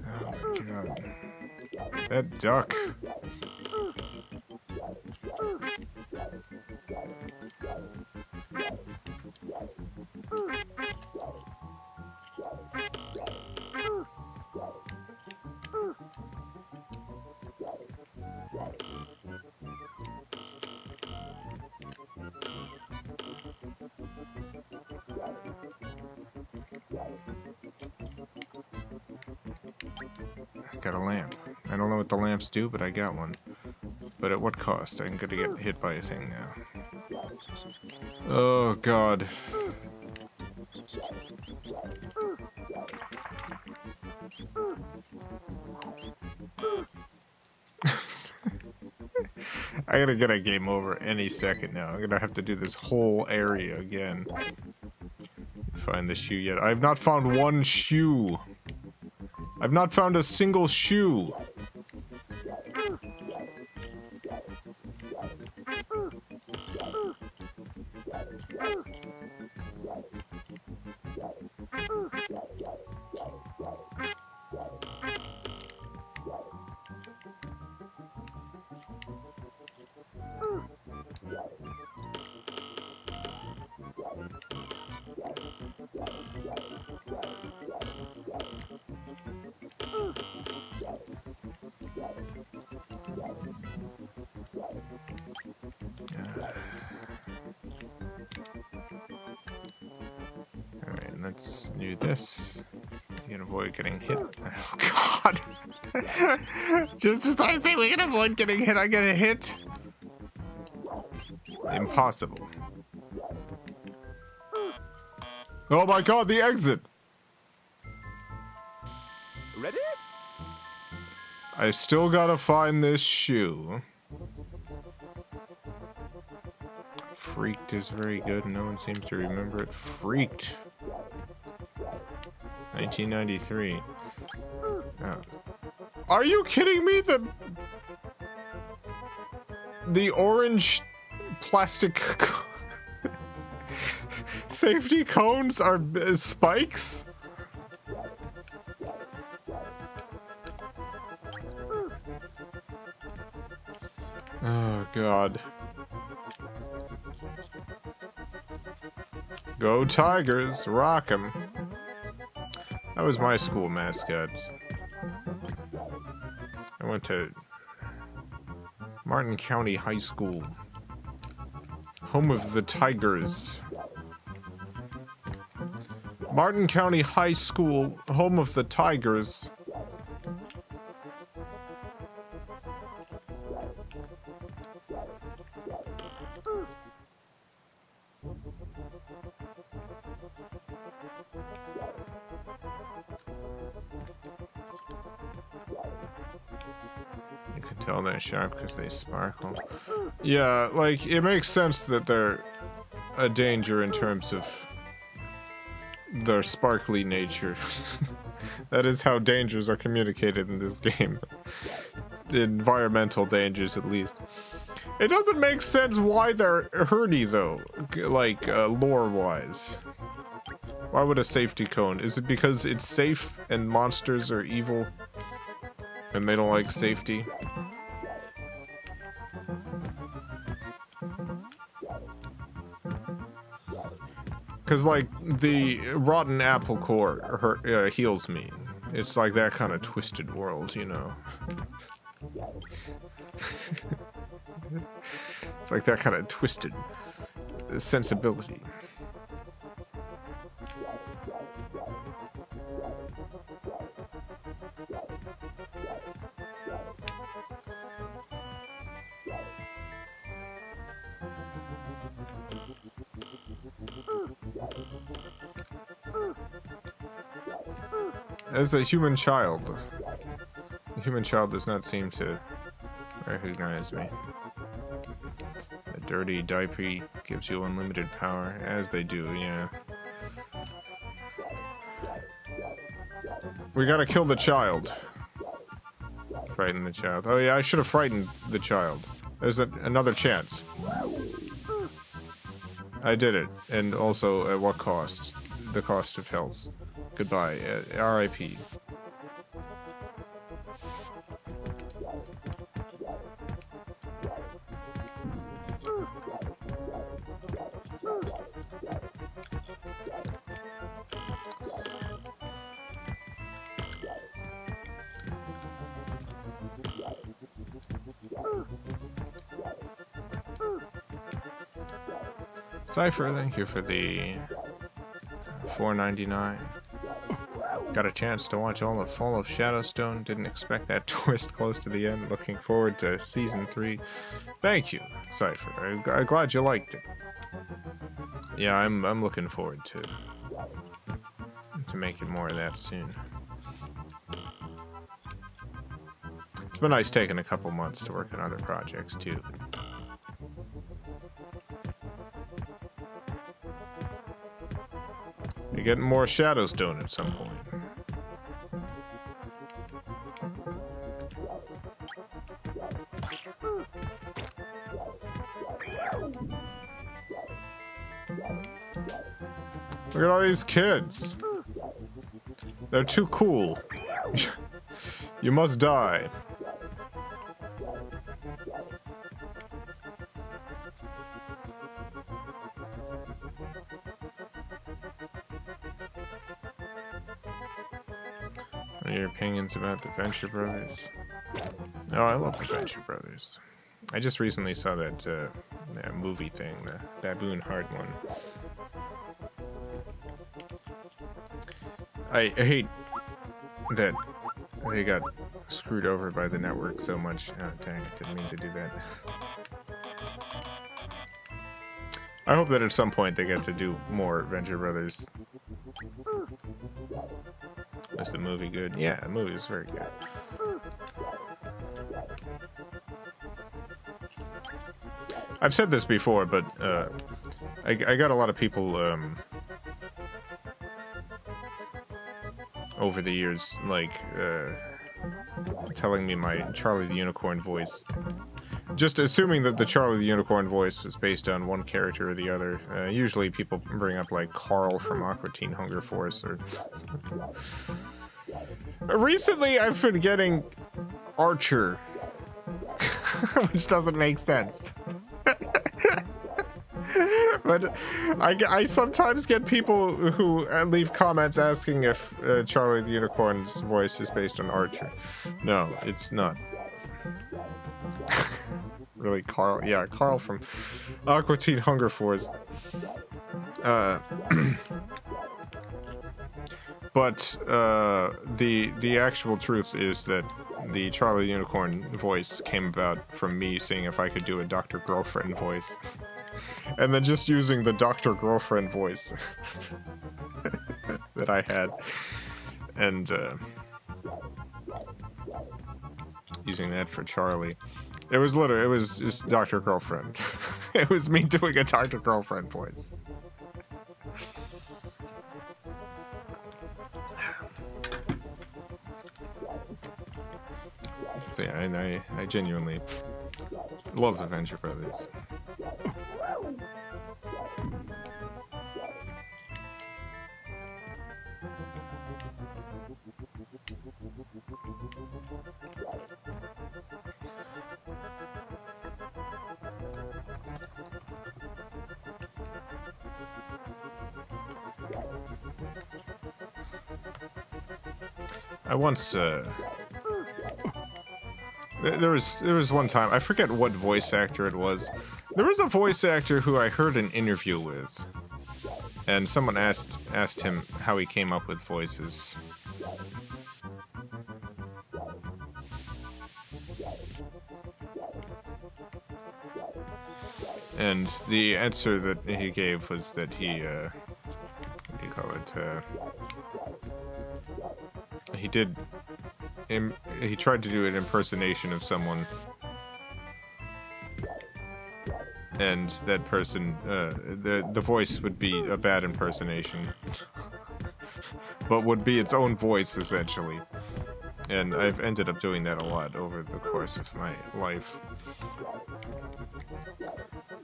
Oh my god. That duck. Got a lamp. I don't know what the lamps do, but I got one. But at what cost? I'm gonna get hit by a thing now. Oh god. I gotta get a game over any second now. I'm gonna have to do this whole area again. Find the shoe yet. I have not found one shoe. I've not found a single shoe. let's do this. You can avoid getting hit. Oh, God. Just as I say we can avoid getting hit, I get a hit. Impossible. Oh my God, the exit. Ready? I still gotta find this shoe. Freaked is very good. No one seems to remember it. Freaked. 1993. Are you kidding me? The orange plastic safety cones are spikes? Oh, God. Go Tigers, rock 'em. That was my school mascot. I went to Martin County High School, home of the Tigers. Martin County High School, home of the Tigers. You can tell they're sharp because they sparkle. Yeah, like, it makes sense that they're a danger in terms of their sparkly nature. That is how dangers are communicated in this game. Environmental dangers, at least. It doesn't make sense why they're hurdy, though, like, lore-wise. Why would a safety cone? Is it because it's safe and monsters are evil and they don't like safety? Because, like, the rotten apple core heals me. It's like that kind of twisted world, you know? It's like that kind of twisted sensibility. As a human child, the human child does not seem to recognize me. A dirty diaper gives you unlimited power, as they do, yeah. We gotta kill the child. Frighten the child. Oh yeah, I should have frightened the child. There's another chance. I did it, and also at what cost? The cost of health. Goodbye. R.I.P. Cypher, thank you for the $4.99. Got a chance to watch all of Fall of Shadowstone. Didn't expect that twist close to the end. Looking forward to Season 3. Thank you, Cypher. I'm glad you liked it. Yeah, I'm looking forward to making more of that soon. It's been nice taking a couple months to work on other projects, too. You're getting more Shadowstone at some point. Look at all these kids. They're too cool. You must die. What are your opinions about the Venture Brothers? Oh, I love the Venture Brothers. I just recently saw that movie thing, the Baboon Heart one. I hate that they got screwed over by the network so much. Oh, dang, I didn't mean to do that. I hope that at some point they get to do more Venture Brothers. Was the movie good? Yeah, the movie was very good. I've said this before, but I got a lot of people over the years, like, telling me my Charlie the Unicorn voice. Just assuming that the Charlie the Unicorn voice was based on one character or the other. Usually people bring up, like, Carl from Aqua Teen Hunger Force, or... Recently, I've been getting Archer, which doesn't make sense. But I sometimes get people who leave comments asking if Charlie the Unicorn's voice is based on Archer. No, it's not. Really, Carl? Yeah, Carl from Aqua Teen Hunger Force. But the actual truth is that the Charlie the Unicorn voice came about from me seeing if I could do a Dr. Girlfriend voice. And then just using the Dr. Girlfriend voice that I had. And using that for Charlie. It was literally, it was just Dr. Girlfriend. It was me doing a Dr. Girlfriend voice. So yeah, I genuinely love the Venture Brothers. I once there was one time, I forget what voice actor it was. There was a voice actor who I heard an interview with, and someone asked him how he came up with voices. And the answer that he gave was that he what do you call it? He tried to do an impersonation of someone, and that person, the voice would be a bad impersonation, but would be its own voice essentially. And I've ended up doing that a lot over the course of my life.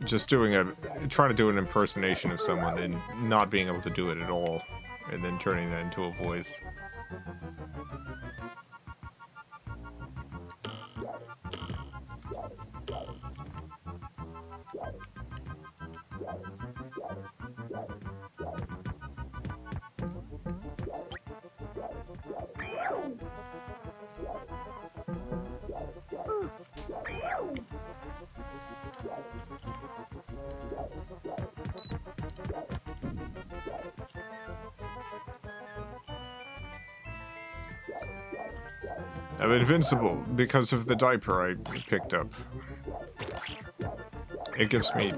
Just trying to do an impersonation of someone and not being able to do it at all, and then turning that into a voice. I'm invincible because of the diaper I picked up. It gives me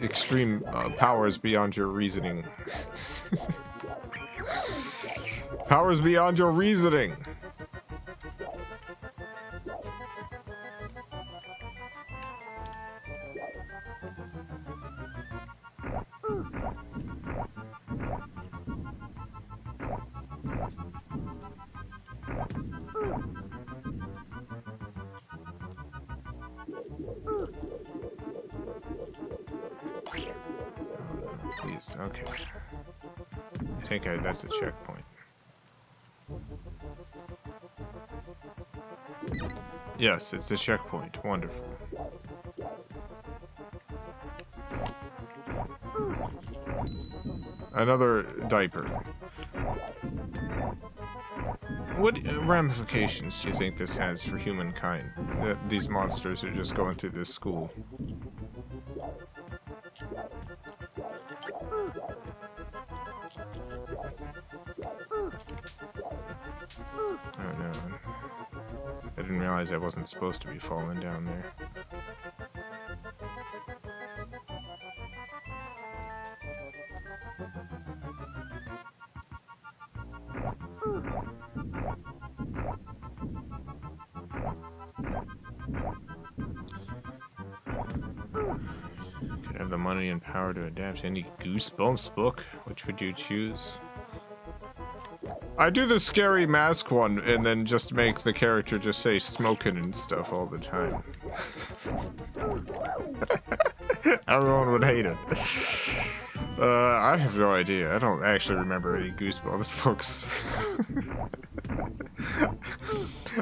extreme powers beyond your reasoning. Powers beyond your reasoning! Please, okay. I think that's a checkpoint. Yes, it's a checkpoint. Wonderful. Another diaper. What ramifications do you think this has for humankind? That these monsters are just going through this school? didn't realize I wasn't supposed to be falling down there. Could have the money and power to adapt any Goosebumps book. Which would you choose? I do the scary mask one and then just make the character just say smoking and stuff all the time. Everyone would hate it. I have no idea. I don't actually remember any Goosebumps books.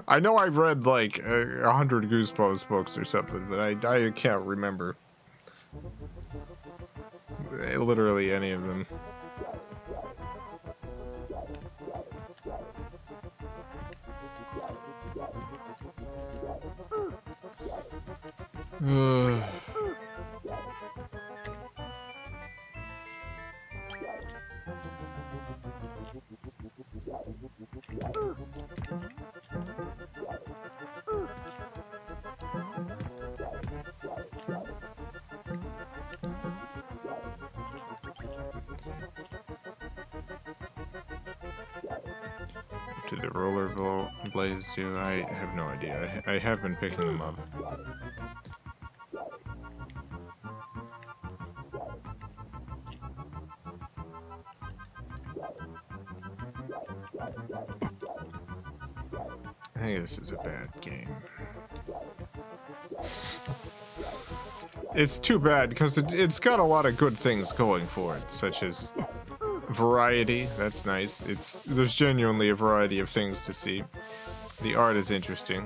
I know I've read like 100 Goosebumps books or something, but I can't remember literally any of them. Did the rollerball blades do? I have no idea. I have been picking them up. I think this is a bad game. It's too bad because it's got a lot of good things going for it, such as variety. That's nice. There's genuinely a variety of things to see. The art is interesting.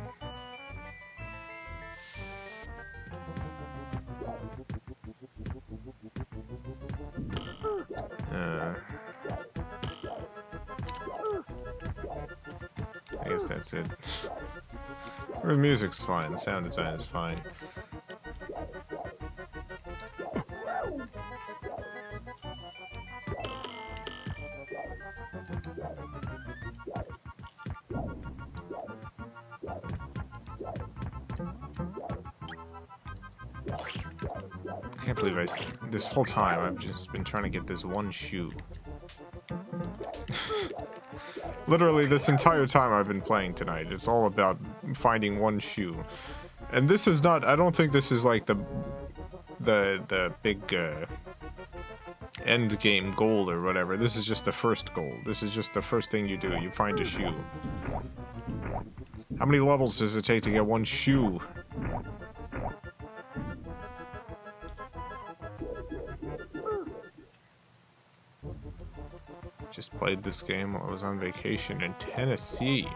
I guess that's it. The music's fine. The sound design is fine. I can't believe this whole time I've just been trying to get this one shoe. Literally this entire time I've been playing tonight, it's all about finding one shoe. And this is not, I don't think this is like the big end game goal or whatever. This is just the first goal. This is just the first thing you do. You find a shoe. How many levels does it take to get one shoe? Just played this game while I was on vacation in Tennessee.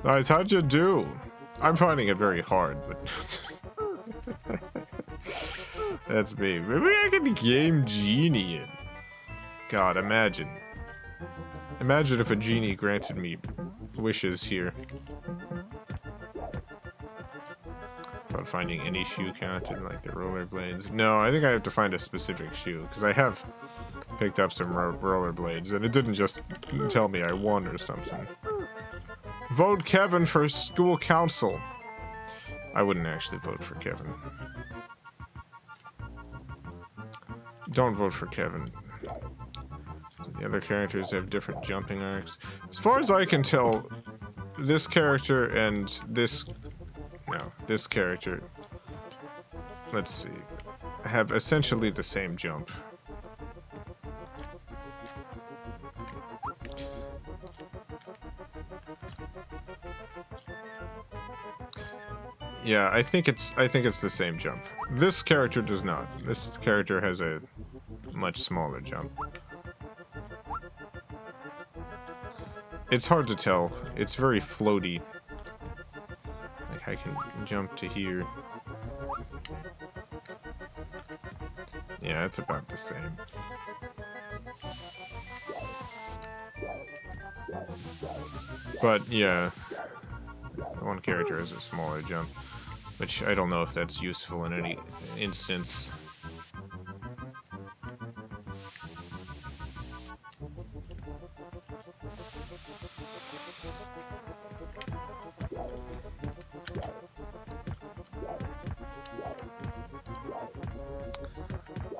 Nice, how'd you do? I'm finding it very hard, but... That's me. Maybe I get the Game Genie in. God, imagine. Imagine if a genie granted me wishes here. Without finding any shoe counted, like the rollerblades. No, I think I have to find a specific shoe, because I have picked up some rollerblades, and it didn't just tell me I won or something. Vote Kevin for school council. I wouldn't actually vote for Kevin. Don't vote for Kevin. The other characters have different jumping arcs. As far as I can tell, this character and this character, let's see, have essentially the same jump. Yeah, I think it's the same jump. This character does not. This character has a much smaller jump. It's hard to tell. It's very floaty. Like I can jump to here. Yeah, it's about the same. But yeah, the one character has a smaller jump, which I don't know if that's useful in any instance.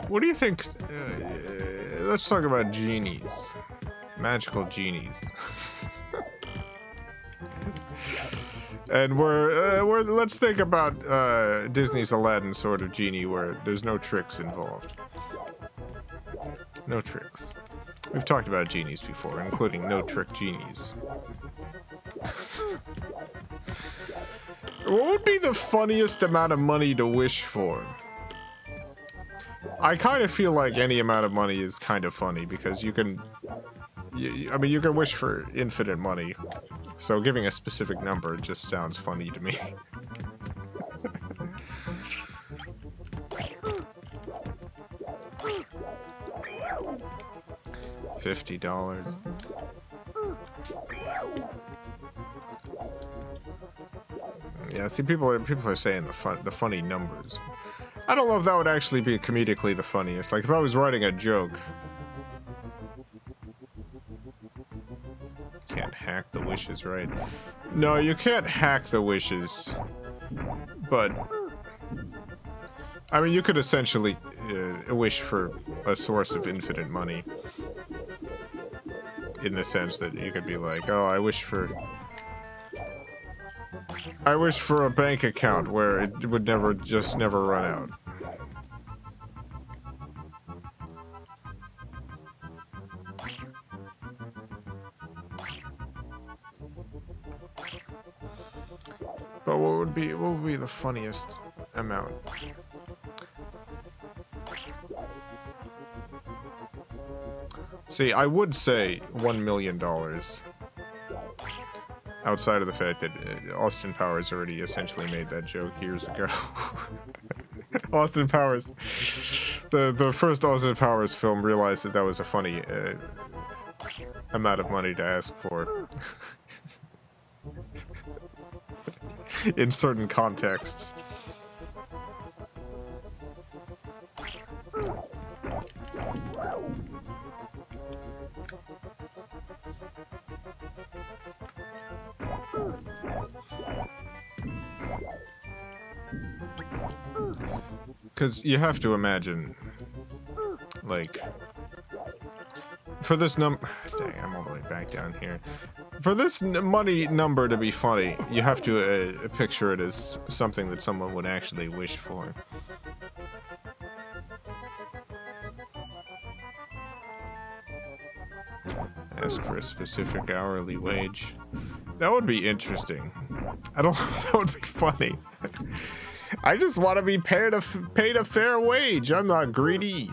What do you think? Let's talk about genies. Magical genies. And let's think about Disney's Aladdin sort of genie where there's no tricks involved. No tricks. We've talked about genies before, including no trick genies. What would be the funniest amount of money to wish for? I kind of feel like any amount of money is kind of funny because you can... I mean, you can wish for infinite money. So giving a specific number just sounds funny to me. $50. Yeah, see, people are saying the funny numbers. I don't know if that would actually be comedically the funniest. Like if I was writing a joke. Can't hack the wishes, right? No, you can't hack the wishes. But I mean, you could essentially wish for a source of infinite money. In the sense that you could be like, oh, I wish for a bank account where it would never run out. But what would be the funniest amount? See, I would say $1 million. Outside of the fact that Austin Powers already essentially made that joke years ago. Austin Powers, the first Austin Powers film realized that was a funny amount of money to ask for. In certain contexts. Because you have to imagine, like, for this dang, I'm all the way back down here. For this money number to be funny, you have to picture it as something that someone would actually wish for. Ask for a specific hourly wage. That would be interesting. I don't know if that would be funny. I just want to be paid a fair wage. I'm not greedy.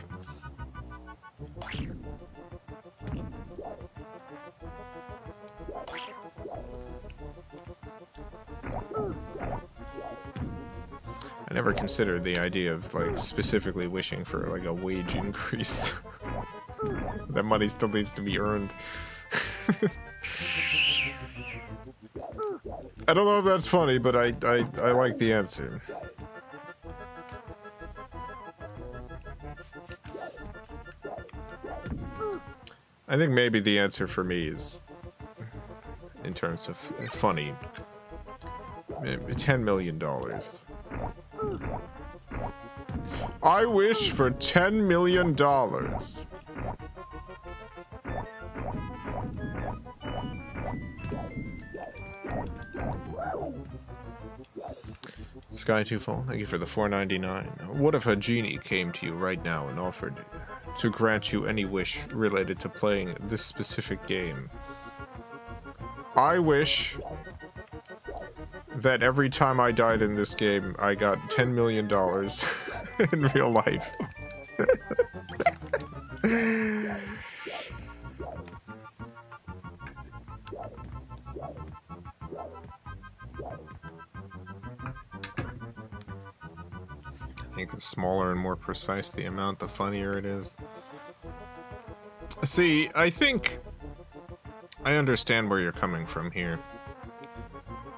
I never considered the idea of like specifically wishing for like a wage increase. That money still needs to be earned. I don't know if that's funny, but I like the answer. I think maybe the answer for me is, in terms of funny, $10 million. I wish for $10 million. Sky Twofold, thank you for the $4.99. What if a genie came to you right now and offered to grant you any wish related to playing this specific game? I wish that every time I died in this game, I got $10 million in real life. I think the smaller and more precise the amount, the funnier it is. See, I think I understand where you're coming from here.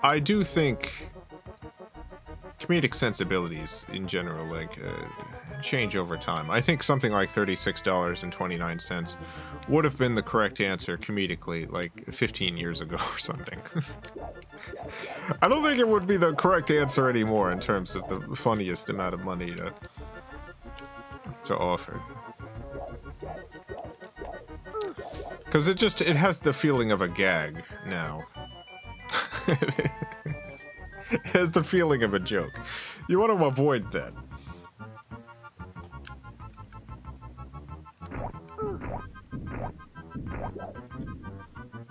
I do think comedic sensibilities in general, like, change over time. I think something like $36.29 would have been the correct answer comedically, like 15 years ago or something. I don't think it would be the correct answer anymore in terms of the funniest amount of money to to offer. Because it has the feeling of a gag now. It has the feeling of a joke. You want to avoid that.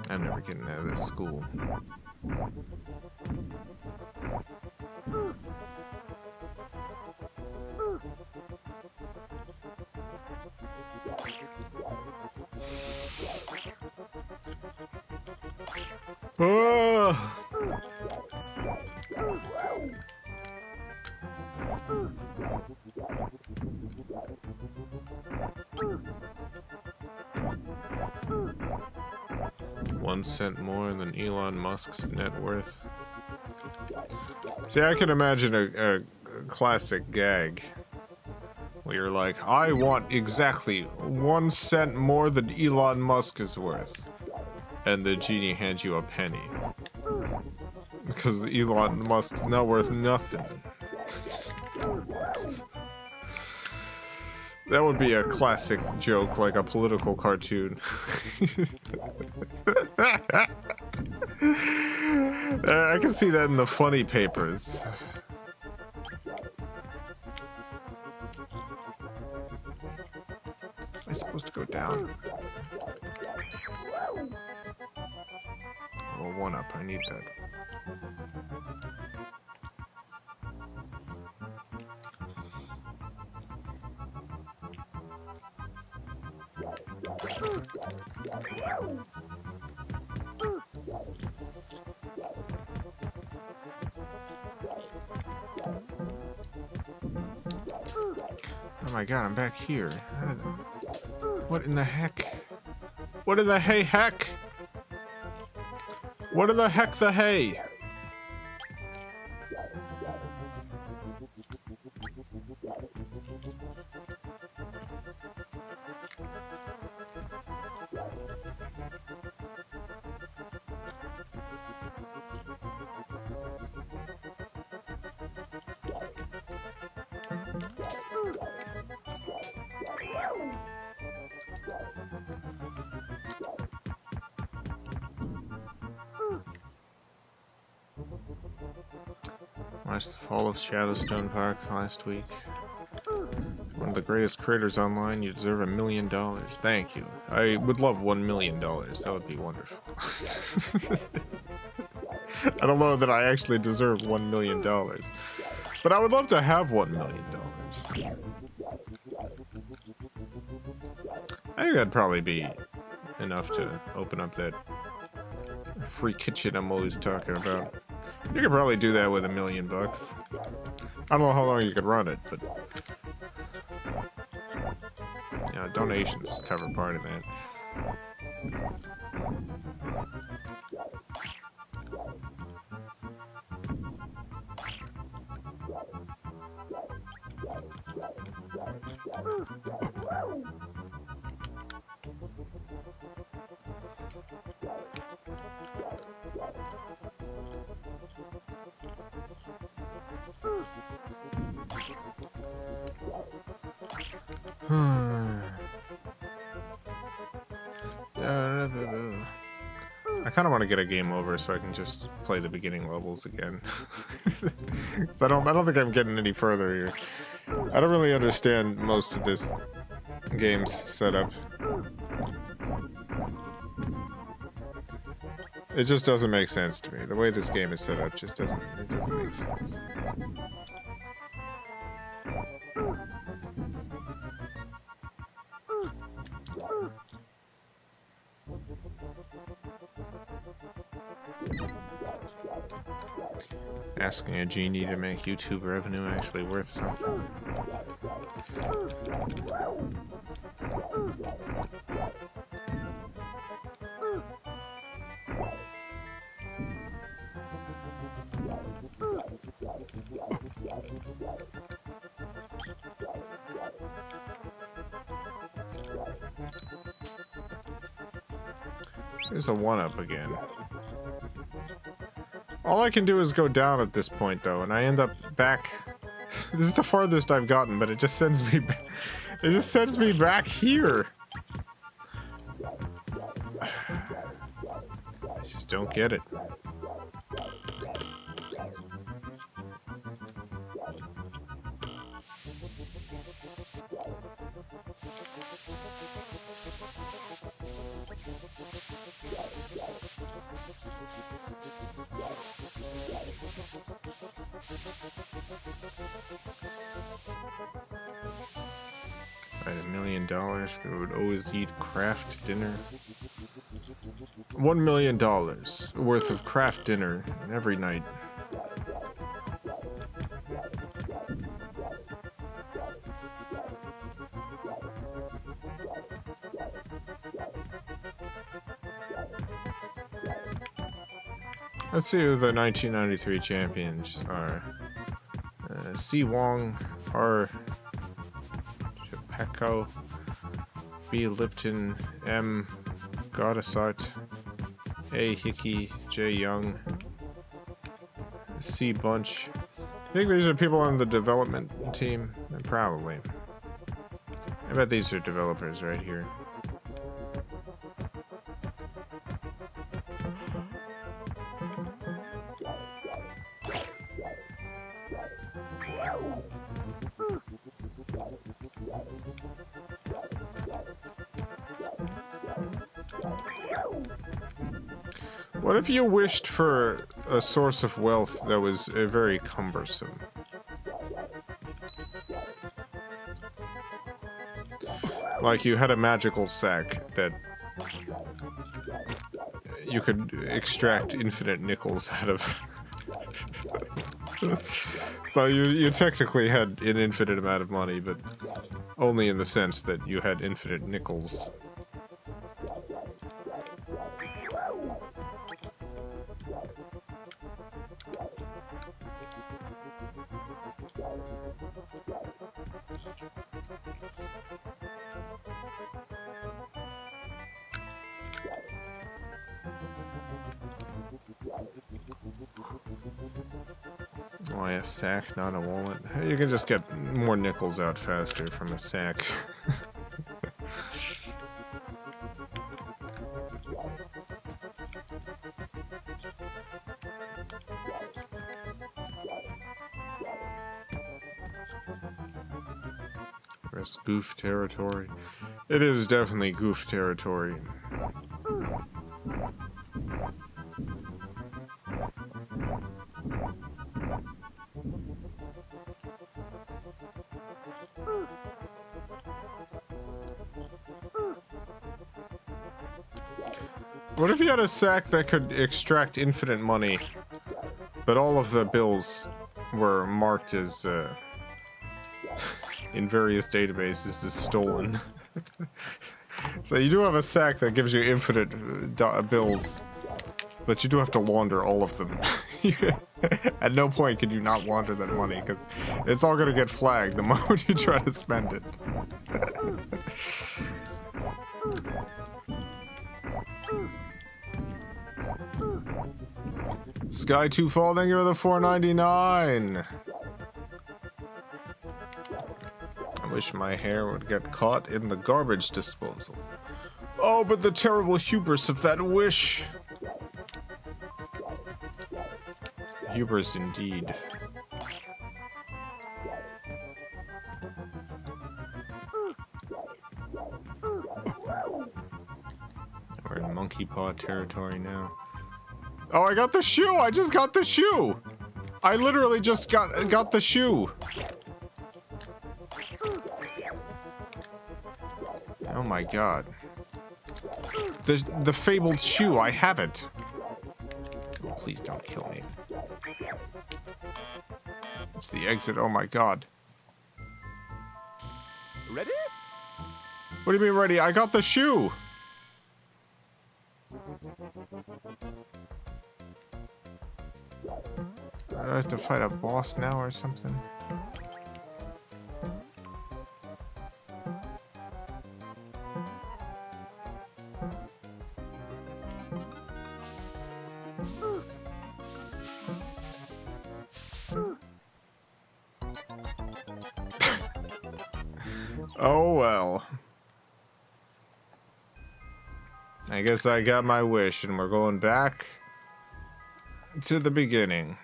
I'm never getting out of this school. Oh. $1 more than Elon Musk's net worth. See, I can imagine a classic gag where you're like, I want exactly $1 more than Elon Musk is worth. And the genie hands you a penny. Because Elon Musk's not worth nothing. That would be a classic joke, like a political cartoon. I can see that in the funny papers. Am I supposed to go down? Oh, 1-up, I need that. Oh my god, I'm back here. What in the heck? What in the heck? What in the heck the hey? Watched the fall of Shadowstone Park last week. One of the greatest creators online. You deserve $1 million. Thank you. I would love $1 million. That would be wonderful. I don't know that I actually deserve $1 million, but I would love to have $1 million. I think that'd probably be enough to open up that free kitchen I'm always talking about. You could probably do that with $1 million. I don't know how long you could run it, but yeah, donations cover part of that. I kind of want to get a game over so I can just play the beginning levels again. I don't think I'm getting any further here. I don't really understand most of this game's setup. It just doesn't make sense to me. The way this game is set up just doesn't make sense. Asking a genie to make YouTube revenue actually worth something. There's a 1-up again. All I can do is go down at this point, though, and I end up back. This is the farthest I've gotten, but it just sends me back. It just sends me back here. I just don't get it. I had $1 million. We would always eat craft dinner. $1 million worth of craft dinner every night. Let's see who the 1993 champions are. C. Wong, R. Chapeco, B. Lipton, M. Goddessart, A. Hickey, J. Young, C. Bunch. I think these are people on the development team. Probably. I bet these are developers right here. What if you wished for a source of wealth that was very cumbersome? Like you had a magical sack that you could extract infinite nickels out of. So you technically had an infinite amount of money, but only in the sense that you had infinite nickels. Oh, yeah, sack, not a wallet. You can just get more nickels out faster from a sack. That's goof territory. It is definitely goof territory. What if you had a sack that could extract infinite money, but all of the bills were marked as, in various databases as stolen? So you do have a sack that gives you infinite bills, but you do have to launder all of them. At no point can you not launder that money, because it's all going to get flagged the moment you try to spend it. Sky 2 Fall, thank you for the $4.99. I wish my hair would get caught in the garbage disposal. Oh, but the terrible hubris of that wish. Hubris indeed. We're in monkey paw territory now. Oh, I got the shoe! I just got the shoe! I literally just got the shoe! Oh my god. The fabled shoe, I have it! Oh, please don't kill me. It's the exit, oh my god. Ready? What do you mean ready? I got the shoe! I have to fight a boss now or something. Oh well. I guess I got my wish and we're going back to the beginning.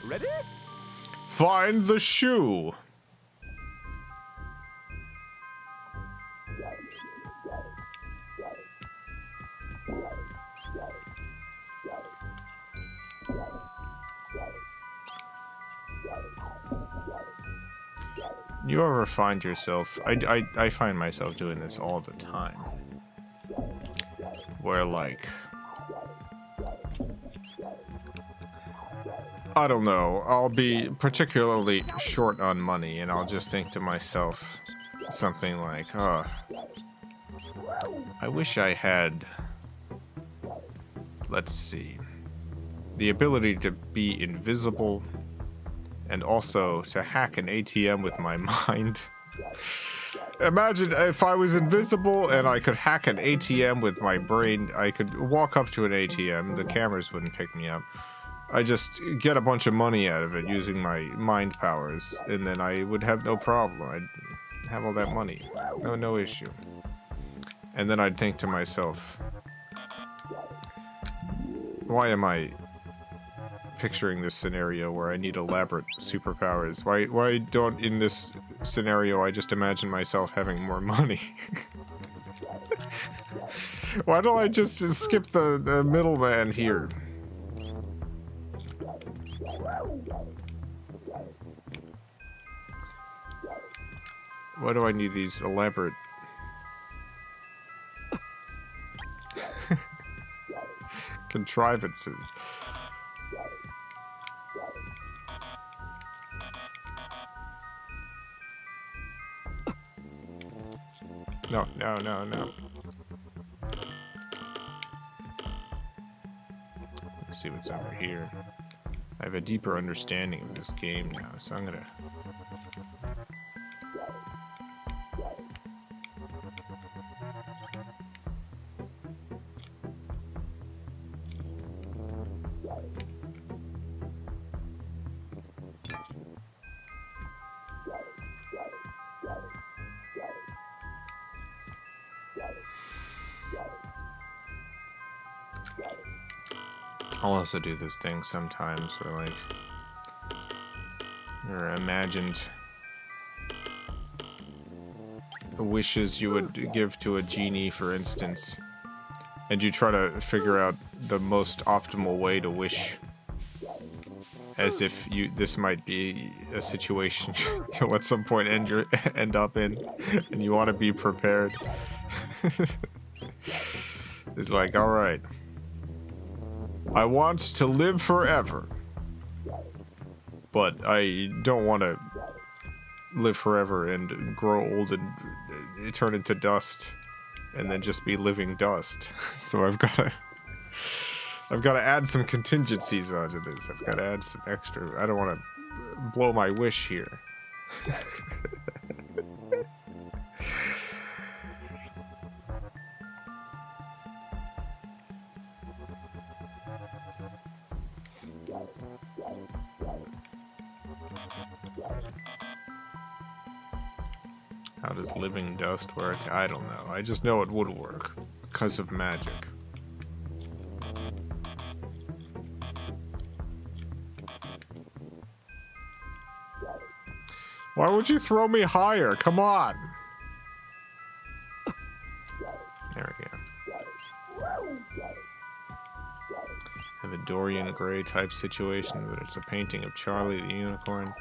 Ready? Find the shoe. You ever find yourself, I find myself doing this all the time, where like, I don't know, I'll be particularly short on money and I'll just think to myself something like, oh, I wish I had, let's see, the ability to be invisible and also to hack an ATM with my mind. Imagine if I was invisible and I could hack an ATM with my brain. I could walk up to an ATM, the cameras wouldn't pick me up. I just get a bunch of money out of it using my mind powers, and then I would have no problem. I'd have all that money. No issue. And then I'd think to myself, why am I picturing this scenario where I need elaborate superpowers? Why don't, in this scenario, I just imagine myself having more money? Why don't I just skip the middleman here? Why do I need these elaborate contrivances? No. Let's see what's over here. I have a deeper understanding of this game now, so I'm gonna... I'll also do this thing sometimes where, like, your imagined wishes you would give to a genie, for instance, and you try to figure out the most optimal way to wish, as if this might be a situation you'll at some point end up in, and you want to be prepared. It's like, all right, I want to live forever, but I don't want to live forever and grow old and turn into dust and then just be living dust. So I've got to add some contingencies onto this. I've got to add some extra. I don't want to blow my wish here. How does living dust work? I don't know. I just know it would work because of magic. Why would you throw me higher? Come on. There we go. Have a Dorian Gray type situation, but it's a painting of Charlie the Unicorn.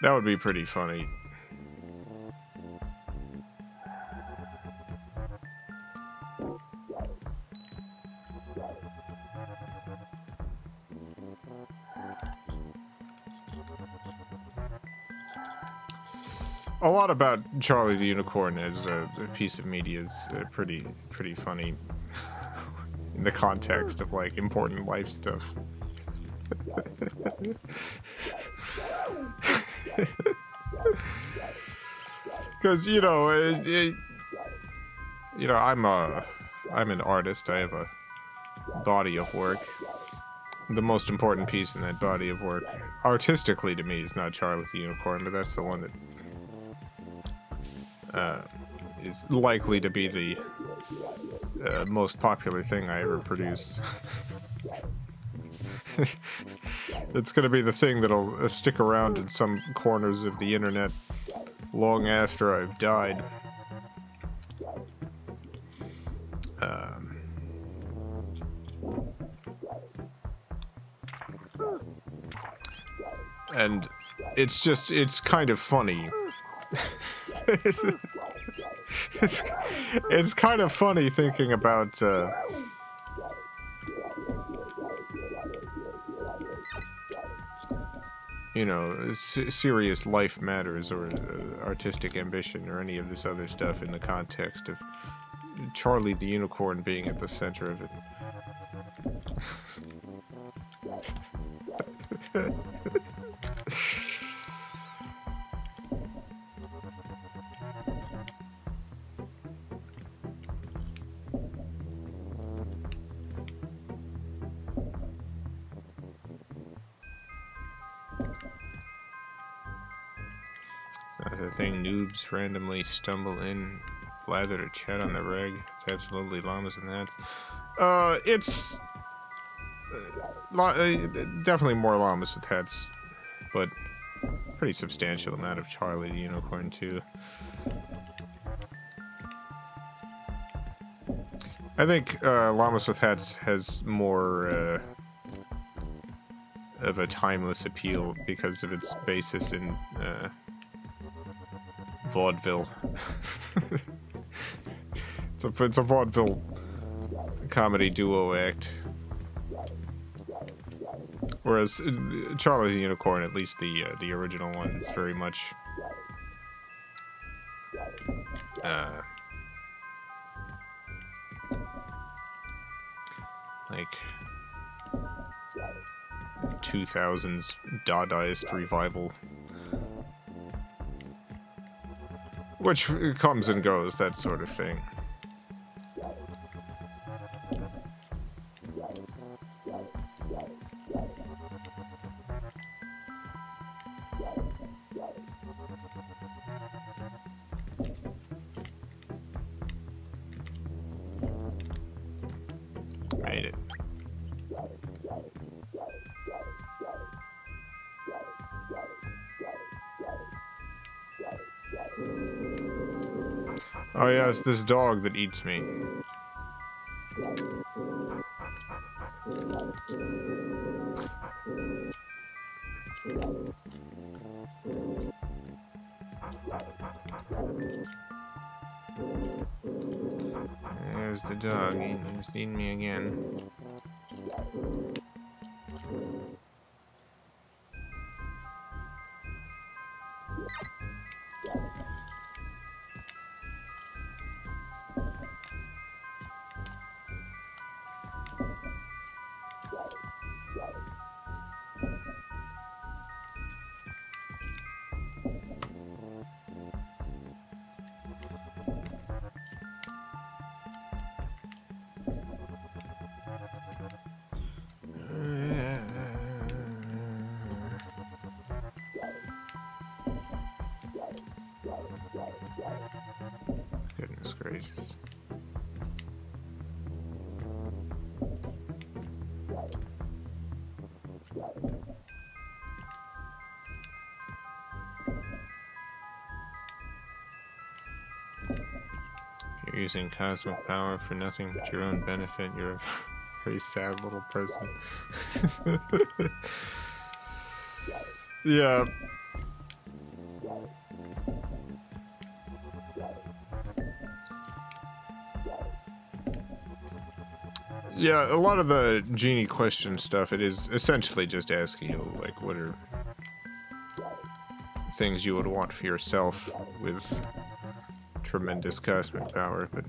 That would be pretty funny. A lot about Charlie the Unicorn as a piece of media is pretty funny in the context of, like, important life stuff. Because, you know, I'm an artist. I have a body of work. The most important piece in that body of work, artistically to me, is not Charlie the Unicorn, but that's the one that is likely to be the most popular thing I ever produce. It's going to be the thing that'll stick around in some corners of the internet long after I've died. And it's kind of funny. it's kind of funny thinking about you know, serious life matters or artistic ambition or any of this other stuff in the context of Charlie the Unicorn being at the center of it. It's a thing noobs randomly stumble in, blather to chat on the reg. It's absolutely llamas and hats. It's definitely more llamas with hats, but pretty substantial amount of Charlie the Unicorn too. I think llamas with hats has more of a timeless appeal because of its basis in vaudeville. It's a vaudeville comedy duo act. Whereas Charlie the Unicorn, at least the original one, is very much like 2000s Dadaist revival. Which comes and goes, that sort of thing. Made it. Oh yeah, it's this dog that eats me. There's the dog. He's eating me again. Goodness gracious. You're using cosmic power for nothing but your own benefit. You're a very sad little person. Yeah. Yeah, a lot of the genie question stuff, it is essentially just asking you, like, what are things you would want for yourself with tremendous cosmic power, but...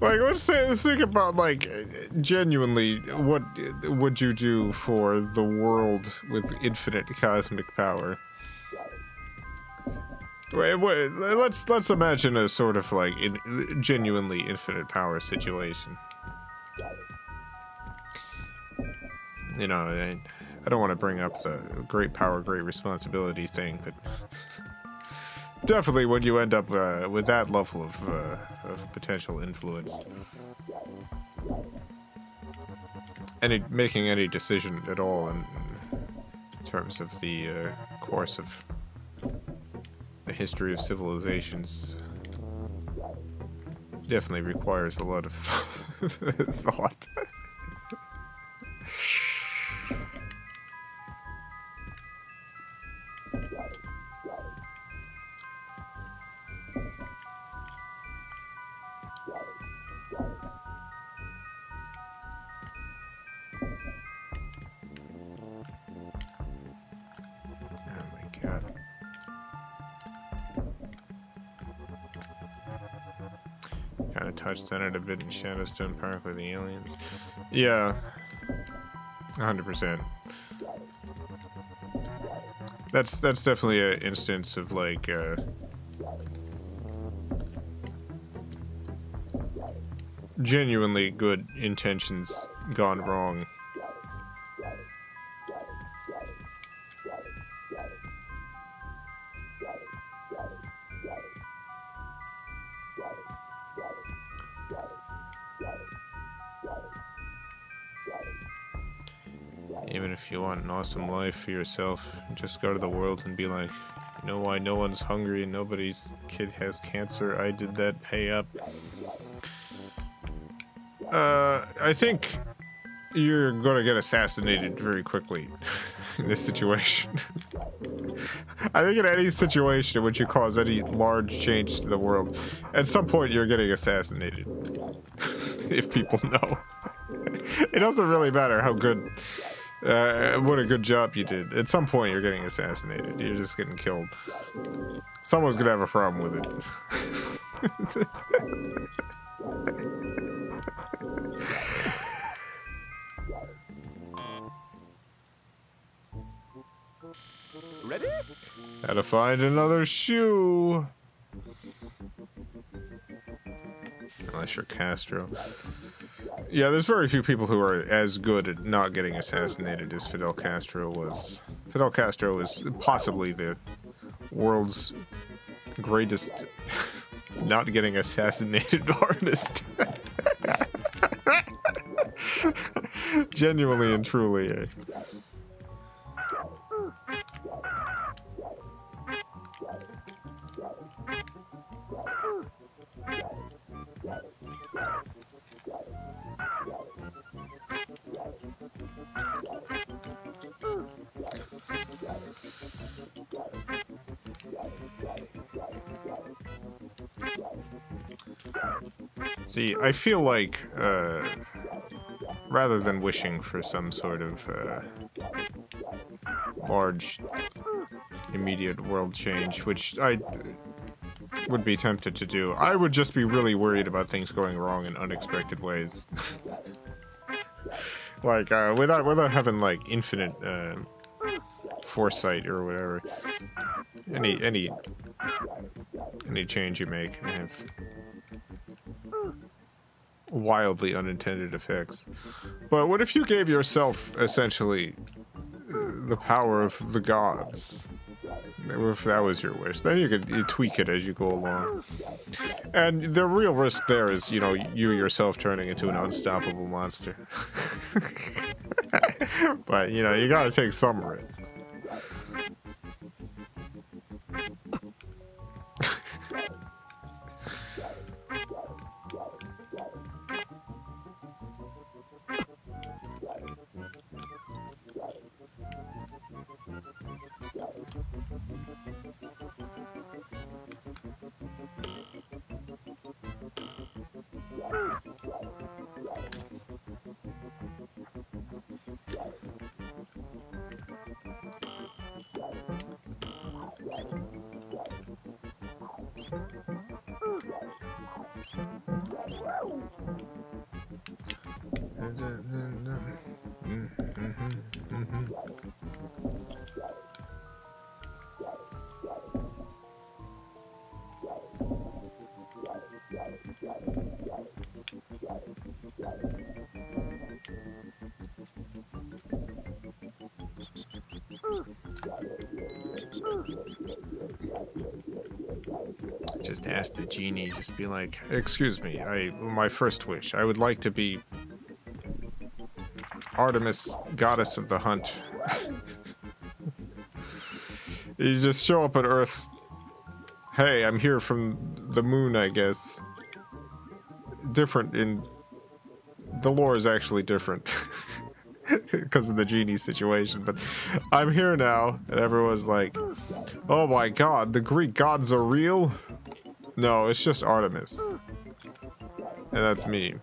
like, let's think about, like, genuinely, what would you do for the world with infinite cosmic power? Wait, let's imagine a sort of like genuinely infinite power situation. You know, I don't want to bring up the great power, great responsibility thing, but definitely when you end up with that level of potential influence, making any decision at all in terms of the course of the history of civilizations definitely requires a lot of thought. Kind of touched on it a bit in Shadowstone Park with the aliens. Yeah, 100%. That's definitely an instance of like genuinely good intentions gone wrong. Even if you want an awesome life for yourself, just go to the world and be like, you know why no one's hungry and nobody's kid has cancer? I did that, pay up. I think you're gonna get assassinated very quickly in this situation. I think in any situation in which you cause any large change to the world, at some point you're getting assassinated. If people know. It doesn't really matter how good, what a good job you did. At some point you're getting assassinated. You're just getting killed. Someone's gonna have a problem with it. Ready? How to find another shoe. Unless you're Castro. Yeah, there's very few people who are as good at not getting assassinated as Fidel Castro was. Fidel Castro is possibly the world's greatest not getting assassinated artist. Genuinely and truly, eh? See, I feel like, rather than wishing for some sort of large, immediate world change, which I would be tempted to do, I would just be really worried about things going wrong in unexpected ways. Like, without having, like, infinite foresight or whatever. Any change you make can have wildly unintended effects. But what if you gave yourself essentially the power of the gods? If that was your wish, then you tweak it as you go along. And the real risk there is, you know, you yourself turning into an unstoppable monster. But, you know, you gotta take some risks. Just ask the genie, just be like, excuse me, my first wish, I would like to be Artemis, goddess of the hunt. You just show up at Earth. Hey, I'm here from the moon, I guess. Different in... The lore is actually different. Because of the genie situation, but I'm here now, and everyone's like, oh my god, the Greek gods are real? No, it's just Artemis. And that's me.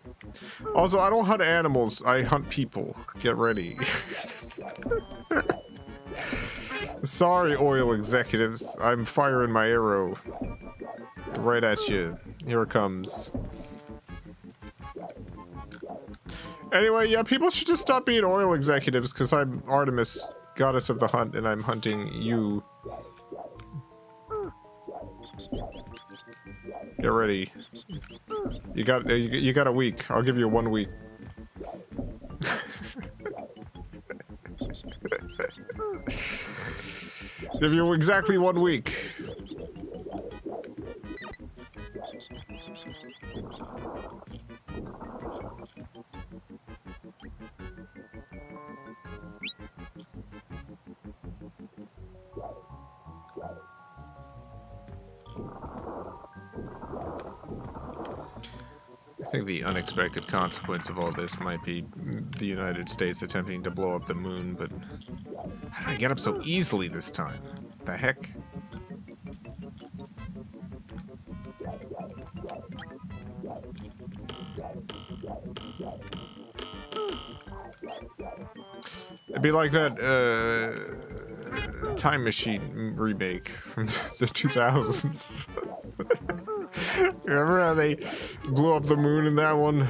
Also, I don't hunt animals, I hunt people. Get ready. Sorry, oil executives. I'm firing my arrow. Right at you. Here it comes. Anyway, yeah, people should just stop being oil executives, because I'm Artemis, goddess of the hunt, and I'm hunting you. Get ready. You got a week. I'll give you 1 week. Give you exactly 1 week. I think the unexpected consequence of all this might be the United States attempting to blow up the moon, but how did I get up so easily this time? The heck? It'd be like that Time Machine remake from the 2000s. Remember how they blew up the moon in that one?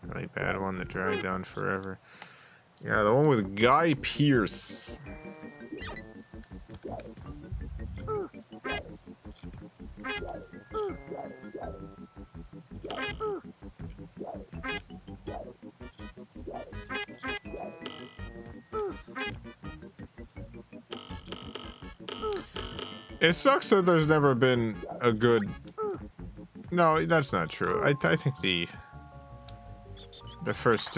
Really bad one that dragged on forever. Yeah, the one with Guy Pearce. It sucks that there's never been a good... No, that's not true. I think the first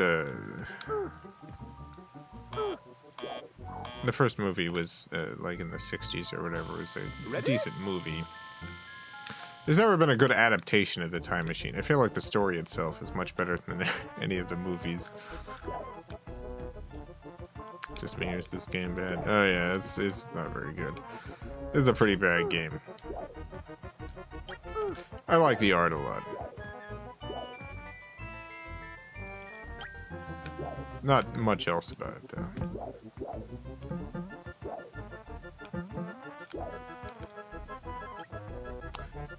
movie was like in the 60s or whatever. It was a decent movie. There's never been a good adaptation of the Time Machine. I feel like the story itself is much better than any of the movies. Just me, is this game bad? Oh yeah, it's not very good. This is a pretty bad game. I like the art a lot. Not much else about it though.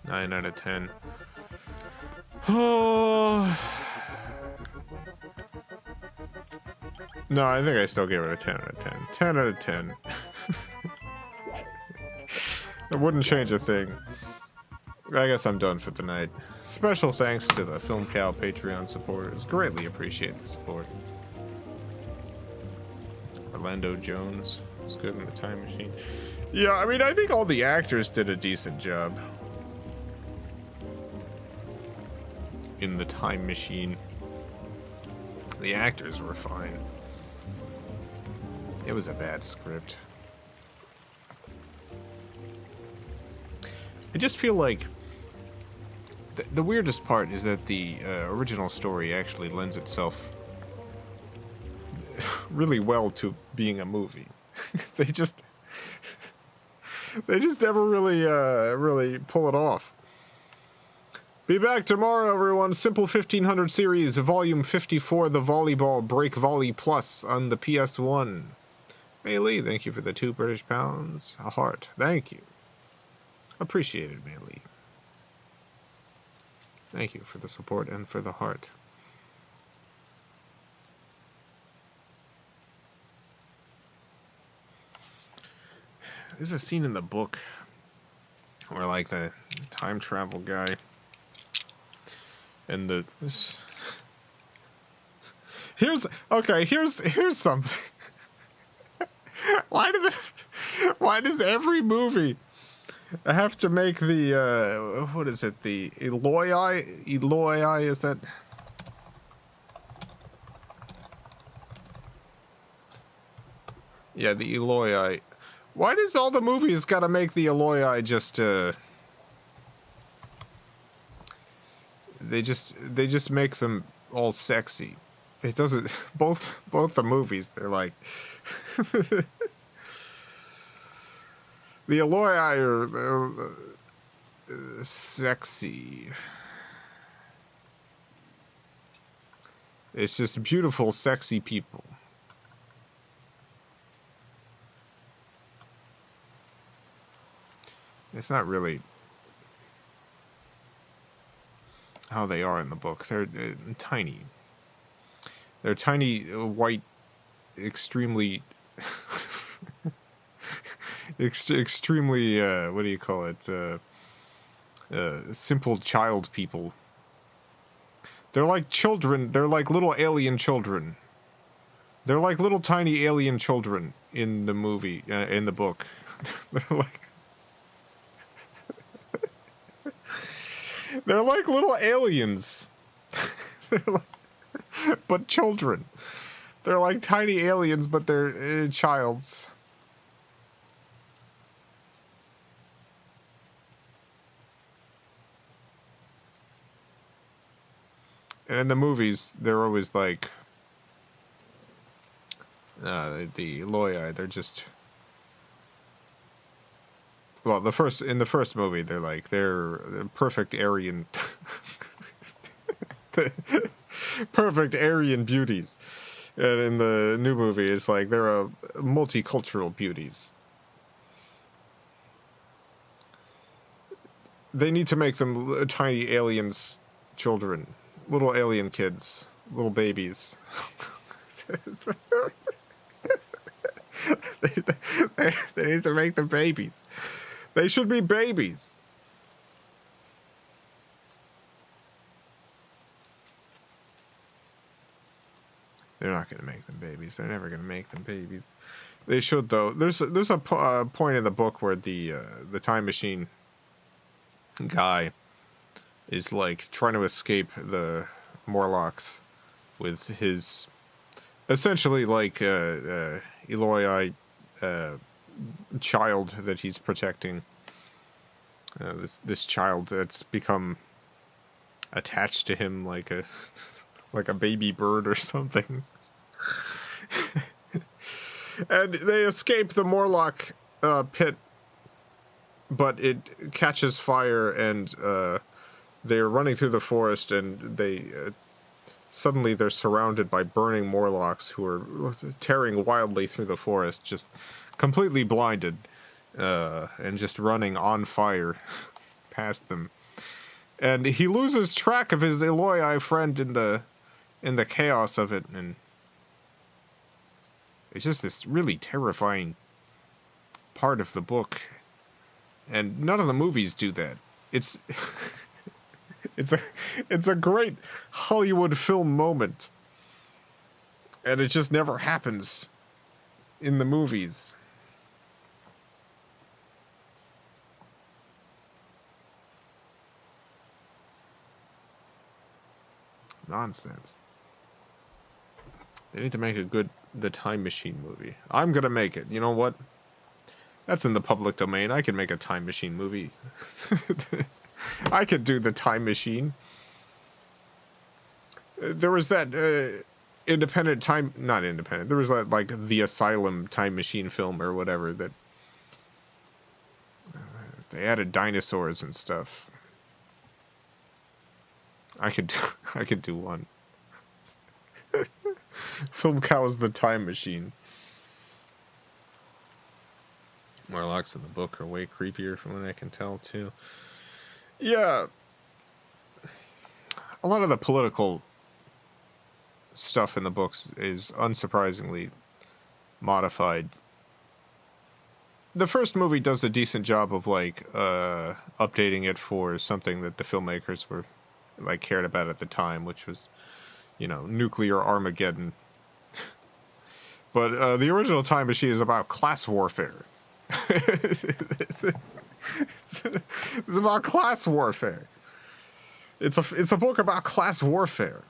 Nine out of 10. Oh. No, I think I still gave it a 10 out of 10. 10 out of 10. I wouldn't change a thing. I guess I'm done for the night. Special thanks to the FilmCow Patreon supporters. Greatly appreciate the support. Orlando Jones was good in the Time Machine. Yeah, I mean, I think all the actors did a decent job in the Time Machine. The actors were fine. It was a bad script. I just feel like the weirdest part is that the original story actually lends itself really well to being a movie. they just never really pull it off. Be back tomorrow, everyone. Simple 1500 series, volume 54, the Volleyball Break Volley Plus on the PS1. May Lee, thank you for the £2 a heart. Thank you. Appreciated, May Lee. Thank you for the support and for the heart. there's a scene in the book where like the time travel guy and here's something. Why does every movie have to make the what is it, the Eloi, is that? Yeah, the Eloi. Why does all the movies gotta make the Eloi just they just make them all sexy? It doesn't. Both the movies, they're like the Eloi are sexy. It's just beautiful, sexy people. It's not really how they are in the book. They're tiny. They're tiny, white, extremely, extremely. What do you call it? Simple child people. They're like children. They're like little alien children. They're like little tiny alien children in the movie, in the book. They're like. They're like little aliens. But children. They're like tiny aliens, but they're childs. And in the movies, they're always like the Eloi. They're just. Well, in the first movie, they're perfect Aryan, perfect Aryan beauties, and in the new movie, it's like they're multicultural beauties. They need to make them tiny aliens, children, little alien kids, little babies. They need to make them babies. They should be babies. They're not going to make them babies. They're never going to make them babies. They should, though. There's a point in the book where the time machine guy is like trying to escape the Morlocks with his essentially like Eloi child that he's protecting. This child that's become attached to him like a baby bird or something. And they escape the Morlock pit, but it catches fire, and they're running through the forest, and suddenly they're surrounded by burning Morlocks who are tearing wildly through the forest, just completely blinded, and just running on fire past them. And he loses track of his Eloi friend in the chaos of it, and it's just this really terrifying part of the book. And none of the movies do that. It's it's a great Hollywood film moment. And it just never happens in the movies. Nonsense. They need to make The Time Machine movie. I'm gonna make it. You know what? That's in the public domain. I can make a Time Machine movie. I could do The Time Machine. There was that not independent. There was that, like, The Asylum Time Machine film or whatever that they added dinosaurs and stuff. I could do one. FilmCow's The Time Machine. Morlocks in the book are way creepier from what I can tell, too. Yeah. A lot of the political stuff in the books is unsurprisingly modified the first movie does a decent job of like updating it for something that the filmmakers were like cared about at the time, which was, you know, nuclear Armageddon. But the original Time Machine is about class warfare. it's, it's about class warfare. It's a book about class warfare.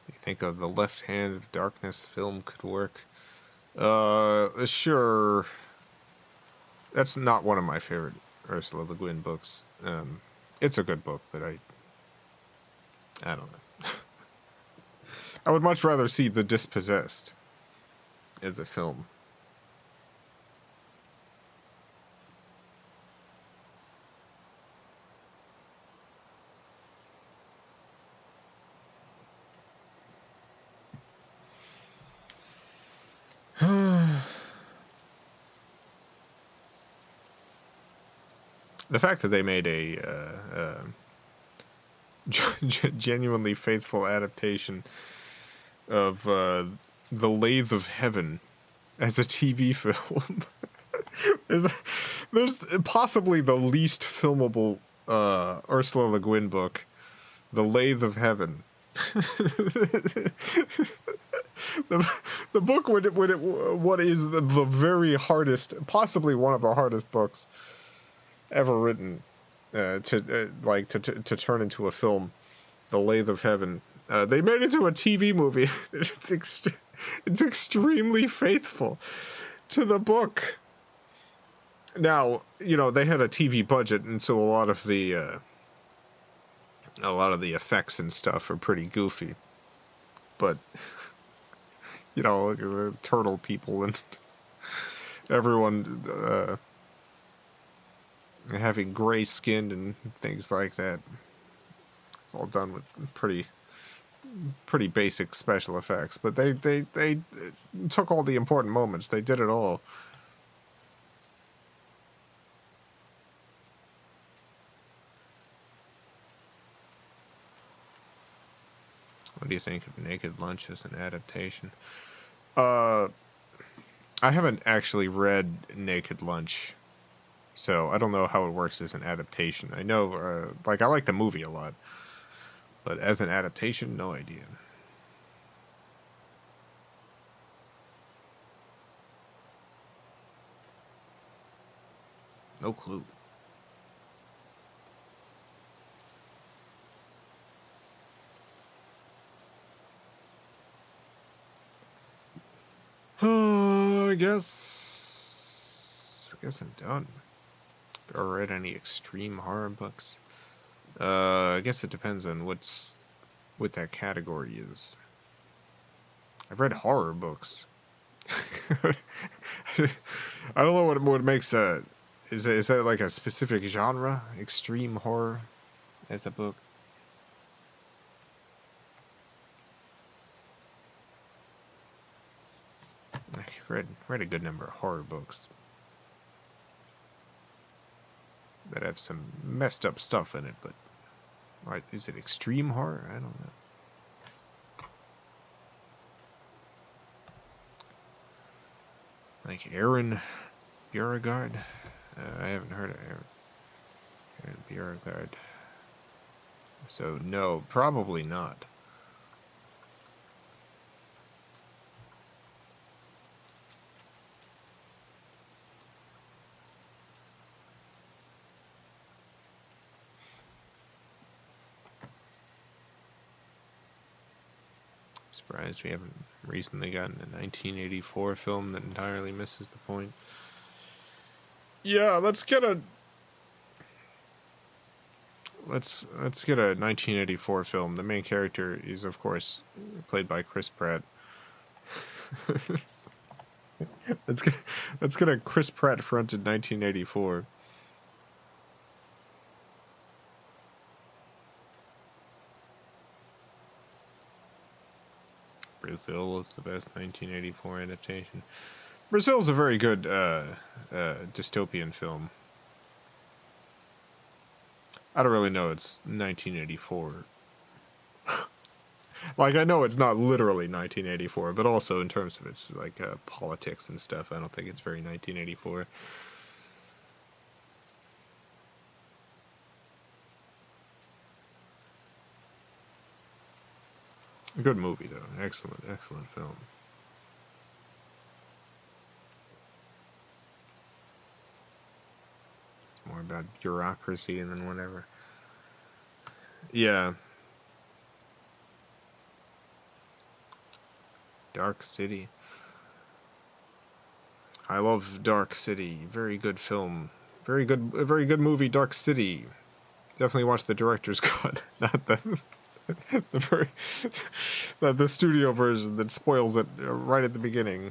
You think of the Left Hand of Darkness film could work? Sure. That's not one of my favorite Ursula Le Guin books. It's a good book, but I don't know. I would much rather see The Dispossessed as a film. The fact that they made a genuinely faithful adaptation of The Lathe of Heaven as a TV film there's possibly the least filmable Ursula Le Guin book, The Lathe of Heaven. The book what is the very hardest, possibly one of the hardest books ever written to turn into a film, The Lathe of Heaven. They made it into a TV movie. It's extremely faithful to the book. Now, you know, they had a TV budget, and so a lot of the effects and stuff are pretty goofy. But you know, the turtle people and everyone having gray skin and things like that. It's all done with pretty basic special effects, but they took all the important moments. They did it all. What do you think of Naked Lunch as an adaptation? I haven't actually read Naked Lunch, so I don't know how it works as an adaptation. I know, I like the movie a lot, but as an adaptation, no idea. No clue. I guess I'm done. Ever read any extreme horror books? I guess it depends on what that category is. I've read horror books. I don't know what makes is that like a specific genre? Extreme horror as a book? I've read a good number of horror books that have some messed up stuff in it, but is it extreme horror? I don't know. Like Aaron Beauregard? I haven't heard of Aaron Beauregard. So no, probably not. Surprised we haven't recently gotten a 1984 film that entirely misses the point. Yeah, let's get a 1984 film. The main character is, of course, played by Chris Pratt. let's get a Chris Pratt fronted 1984. Brazil was the best 1984 adaptation. Brazil is a very good dystopian film. I don't really know it's 1984. Like, I know it's not literally 1984, but also in terms of its, like, politics and stuff, I don't think it's very 1984. A good movie, though. Excellent, excellent film. It's more about bureaucracy than whatever. Yeah. Dark City. I love Dark City. Very good film. Very good movie, Dark City. Definitely watch the director's cut, not the studio version that spoils it right at the beginning.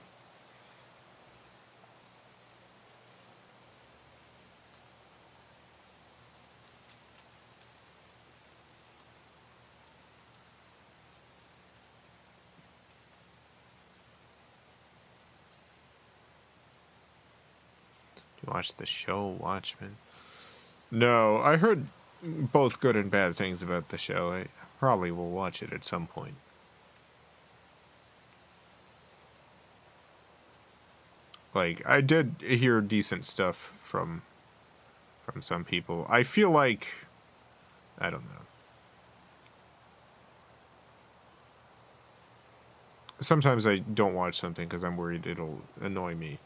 You watch the show Watchmen? No, I heard both good and bad things about the show. I probably will watch it at some point. Like, I did hear decent stuff from some people. I feel like, I don't know. Sometimes I don't watch something because I'm worried it'll annoy me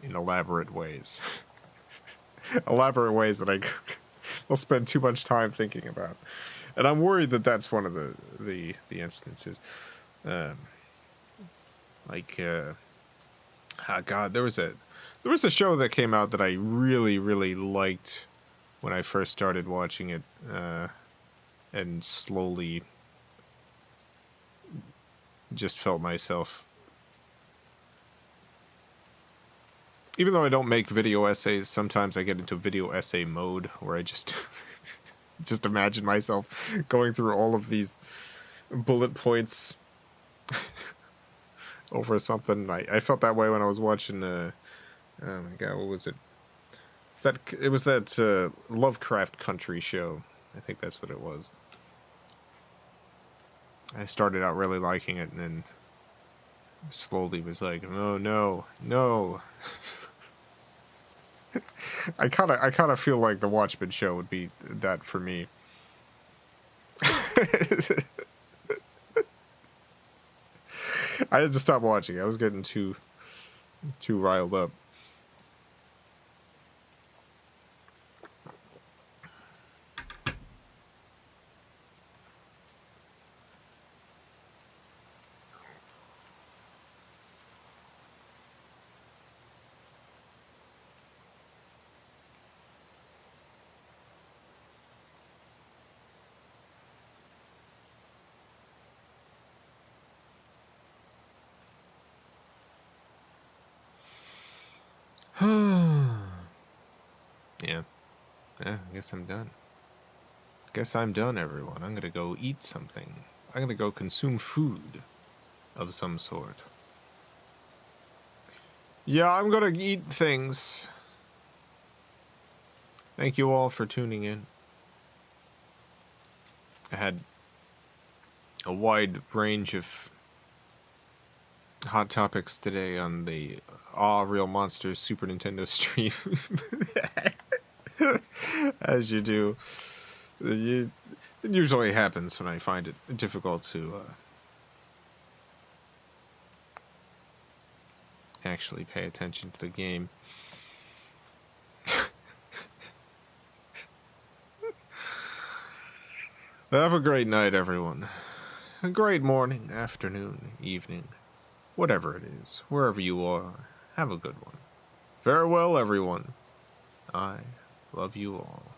in elaborate ways. Elaborate ways that I will spend too much time thinking about. And I'm worried that that's one of the instances. God, there was a show that came out that I really, really liked when I first started watching it, and slowly just felt myself, even though I don't make video essays, sometimes I get into video essay mode where I just just imagine myself going through all of these bullet points over something. I felt that way when I was watching oh my god, what was it? It was that Lovecraft Country show. I think that's what it was. I started out really liking it and then slowly was like, oh no, no. I kind of feel like the Watchmen show would be that for me. I had to stop watching. I was getting too riled up. Yeah. I guess I'm done. Guess I'm done, everyone. I'm gonna go eat something. I'm gonna go consume food of some sort. Yeah, I'm gonna eat things. Thank you all for tuning in. I had a wide range of hot topics today on the Aaahh! Real Monsters Super Nintendo stream. As you do. It usually happens when I find it difficult to actually pay attention to the game. Have a great night, everyone. A great morning, afternoon, evening, whatever it is, wherever you are. Have a good one. Farewell, everyone. I love you all.